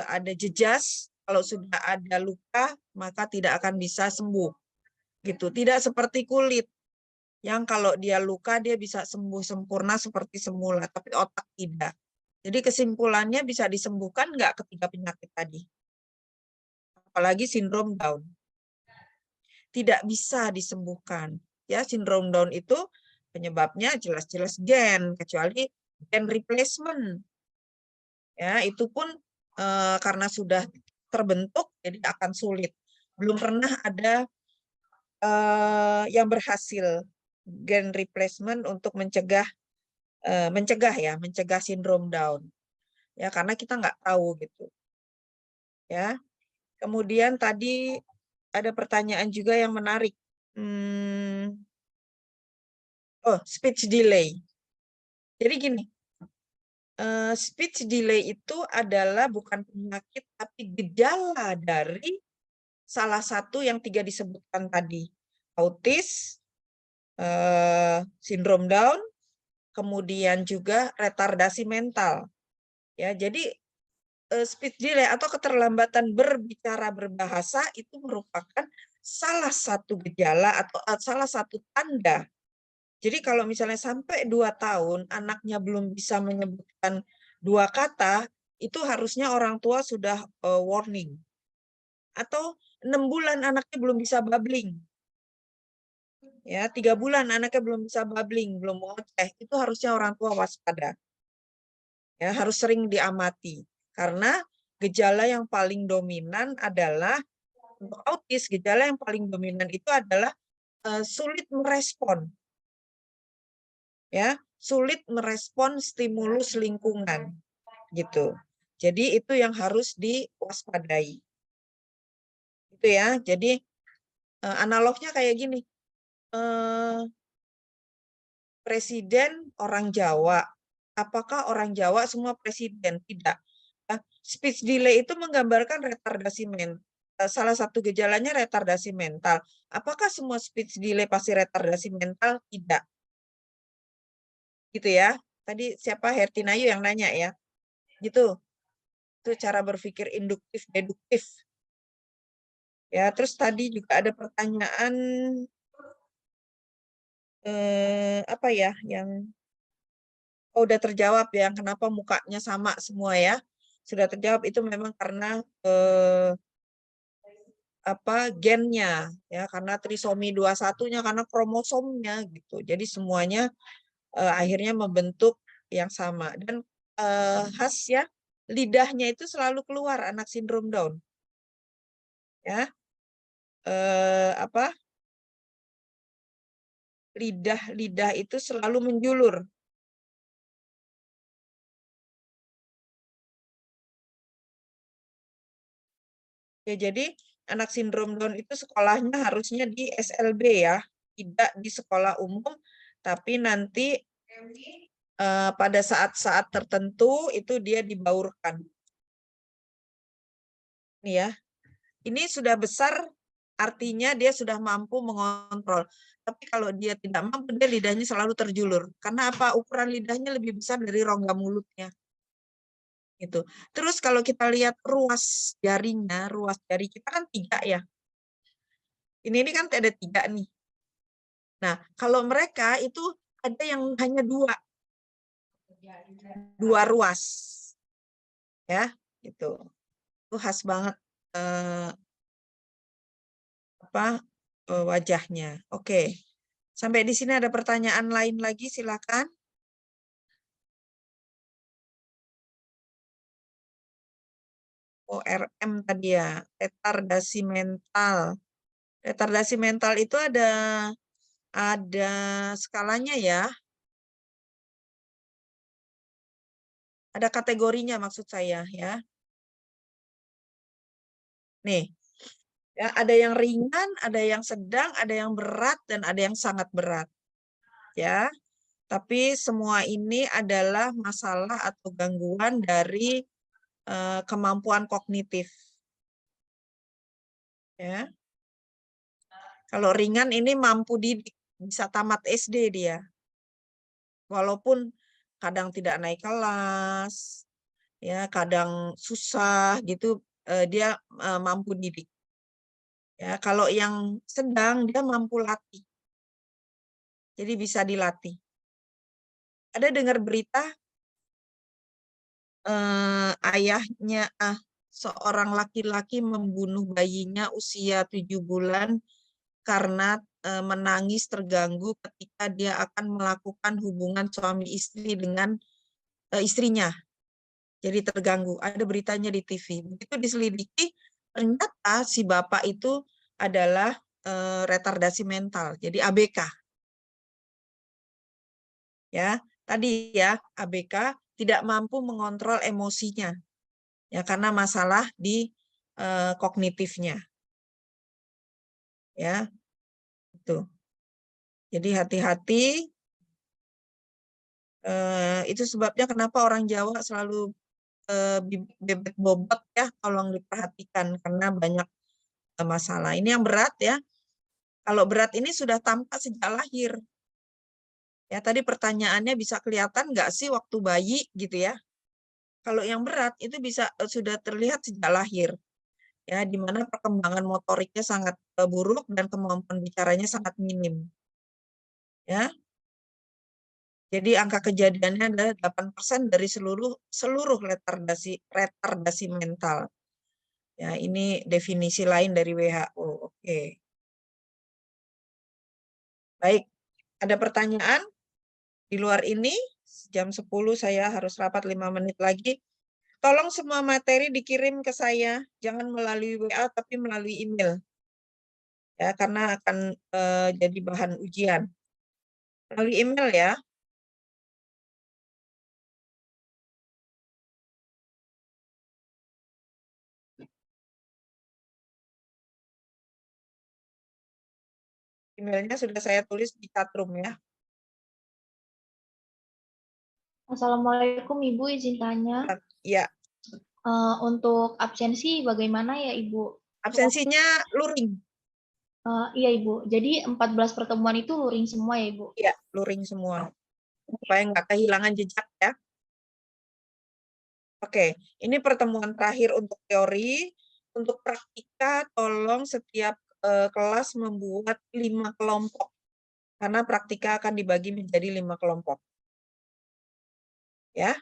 S8: ada jejas, kalau sudah ada luka, maka tidak akan bisa sembuh. Gitu. Tidak seperti kulit yang kalau dia luka dia bisa sembuh sempurna seperti semula, tapi otak tidak. Jadi kesimpulannya bisa disembuhkan nggak ketiga penyakit tadi? Apalagi sindrom Down. Tidak bisa disembuhkan. Ya, sindrom Down itu penyebabnya jelas-jelas gen, kecuali gen replacement. Ya, itu pun karena sudah terbentuk jadi akan sulit. Belum pernah ada yang berhasil gen replacement untuk mencegah sindrom Down. Ya, karena kita nggak tahu gitu. Ya. Kemudian tadi ada pertanyaan juga yang menarik. Speech delay. Jadi gini, speech delay itu adalah bukan penyakit tapi gejala dari salah satu yang 3 disebutkan tadi. Autis, sindrom Down, kemudian juga retardasi mental. Ya, jadi speech delay atau keterlambatan berbicara berbahasa itu merupakan salah satu gejala atau salah satu tanda. Jadi kalau misalnya sampai 2 tahun anaknya belum bisa menyebutkan 2 kata, itu harusnya orang tua sudah warning. Atau 6 bulan anaknya belum bisa babbling. Ya, 3 bulan anaknya belum bisa babbling, belum ngoceh, itu harusnya orang tua waspada. Ya, harus sering diamati. Karena gejala yang paling dominan adalah untuk autis, gejala yang paling dominan itu adalah sulit merespon. Ya, sulit merespon stimulus lingkungan gitu. Jadi itu yang harus diwaspadai. Itu ya. Jadi analognya kayak gini. Presiden orang Jawa. Apakah orang Jawa semua presiden? Tidak. Speech delay itu menggambarkan retardasi mental. Salah satu gejalanya retardasi mental. Apakah semua speech delay pasti retardasi mental? Tidak. Gitu ya. Tadi siapa? Hertinayu yang nanya ya. Gitu. Itu cara berpikir induktif, deduktif. Ya, terus tadi juga ada pertanyaan apa ya yang udah terjawab ya, kenapa mukanya sama semua ya. Sudah terjawab itu memang karena gennya ya, karena trisomi 21-nya, karena kromosomnya gitu. Jadi semuanya akhirnya membentuk yang sama dan khas ya, lidahnya itu selalu keluar anak sindrom Down. Ya. Lidah itu selalu menjulur. Ya, jadi anak sindrom Down itu sekolahnya harusnya di SLB ya, tidak di sekolah umum, tapi nanti pada saat-saat tertentu itu dia dibaurkan. Ini ya, ini sudah besar, artinya dia sudah mampu mengontrol. Tapi kalau dia tidak mampu, dia lidahnya selalu terjulur. Karena apa? Ukuran lidahnya lebih besar dari rongga mulutnya. Gitu. Terus kalau kita lihat ruas jarinya, ruas jari kita kan 3 ya. Ini kan ada 3 nih. Nah, kalau mereka itu ada yang hanya 2 ruas. Ya, gitu. Itu khas banget wajahnya. Oke. Sampai di sini ada pertanyaan lain lagi, silakan. ORM tadi ya, retardasi mental. Retardasi mental itu ada skalanya ya. Ada kategorinya maksud saya ya. Nih, Ya, ada yang ringan, ada yang sedang, ada yang berat, dan ada yang sangat berat. Ya, tapi semua ini adalah masalah atau gangguan dari kemampuan kognitif. Ya, kalau ringan ini mampu didik, bisa tamat SD dia, walaupun kadang tidak naik kelas, ya kadang susah gitu, dia mampu didik. Ya, kalau yang sedang dia mampu latih. Jadi bisa dilatih. Ada dengar berita ayahnya seorang laki-laki membunuh bayinya usia 7 bulan karena menangis terganggu ketika dia akan melakukan hubungan suami istri dengan istrinya. Jadi terganggu. Ada beritanya di TV. Begitu diselidiki, ternyata si bapak itu adalah retardasi mental, jadi ABK. Ya, tadi ya ABK tidak mampu mengontrol emosinya, ya karena masalah di kognitifnya. Ya, itu. Jadi hati-hati. Itu sebabnya kenapa orang Jawa selalu bebek bobot ya, tolong diperhatikan karena banyak masalah. Ini yang berat ya. Kalau berat ini sudah tampak sejak lahir. Ya, tadi pertanyaannya bisa kelihatan nggak sih waktu bayi gitu ya. Kalau yang berat itu bisa sudah terlihat sejak lahir. Ya, di mana perkembangan motoriknya sangat buruk dan kemampuan bicaranya sangat minim. Ya. Jadi angka kejadiannya adalah 8% dari seluruh retardasi mental. Ya, ini definisi lain dari WHO. Oke. Baik, ada pertanyaan? Di luar ini, jam 10 saya harus rapat 5 menit lagi. Tolong semua materi dikirim ke saya, jangan melalui WA tapi melalui email. Ya, karena akan jadi bahan ujian. Melalui email ya. Emailnya sudah saya tulis di chatroom ya.
S15: Assalamualaikum Ibu, izin tanya.
S8: Ya.
S15: Untuk absensi bagaimana ya Ibu?
S8: Absensinya luring.
S15: Iya Ibu, jadi 14 pertemuan itu luring semua ya Ibu?
S8: Iya, luring semua. Supaya nggak kehilangan jejak ya. Oke, ini pertemuan terakhir untuk teori. Untuk praktika, tolong setiap kelas membuat 5 kelompok. Karena praktika akan dibagi menjadi 5 kelompok. Ya,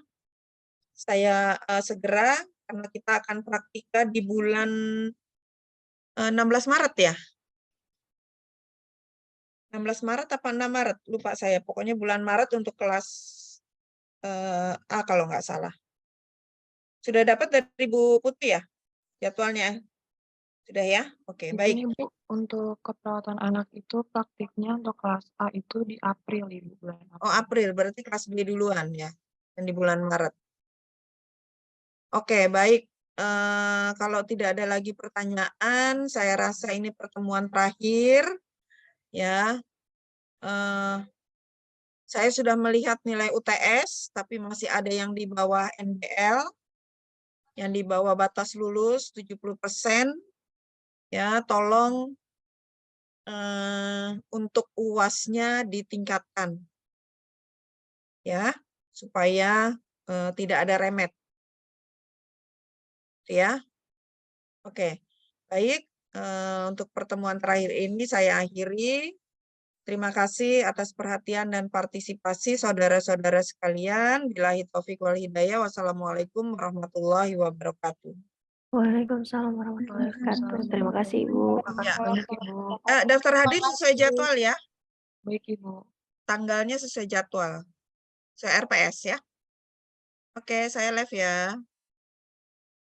S8: saya segera, karena kita akan praktika di bulan 16 Maret ya. 16 Maret apa 6 Maret? Lupa saya. Pokoknya bulan Maret untuk kelas A kalau nggak salah. Sudah dapat dari Bu Putri ya jadwalnya? Sudah ya? Oke, baik.
S12: Ini Bu, untuk keperawatan anak itu praktiknya untuk kelas A itu di April Ibu, bulan April.
S8: Oh, April, berarti kelas B duluan ya. Dan di bulan Maret. Oke, baik. Kalau tidak ada lagi pertanyaan, saya rasa ini pertemuan terakhir. Ya. Saya sudah melihat nilai UTS, tapi masih ada yang di bawah NBL, yang di bawah batas lulus 70%. Ya, tolong untuk UAS-nya ditingkatkan. Ya, supaya tidak ada remet. Ya. Oke. Baik, untuk pertemuan terakhir ini saya akhiri. Terima kasih atas perhatian dan partisipasi saudara-saudara sekalian. Billahi taufik wal hidayah. Wassalamualaikum warahmatullahi wabarakatuh.
S2: Waalaikumsalam warahmatullahi wabarakatuh. Terima kasih Ibu.
S8: Ya.
S12: Banyak Ibu.
S8: Daftar hadir sesuai jadwal ya.
S12: Baik Ibu.
S8: Tanggalnya sesuai jadwal. Saya RPS ya. Oke, saya live ya.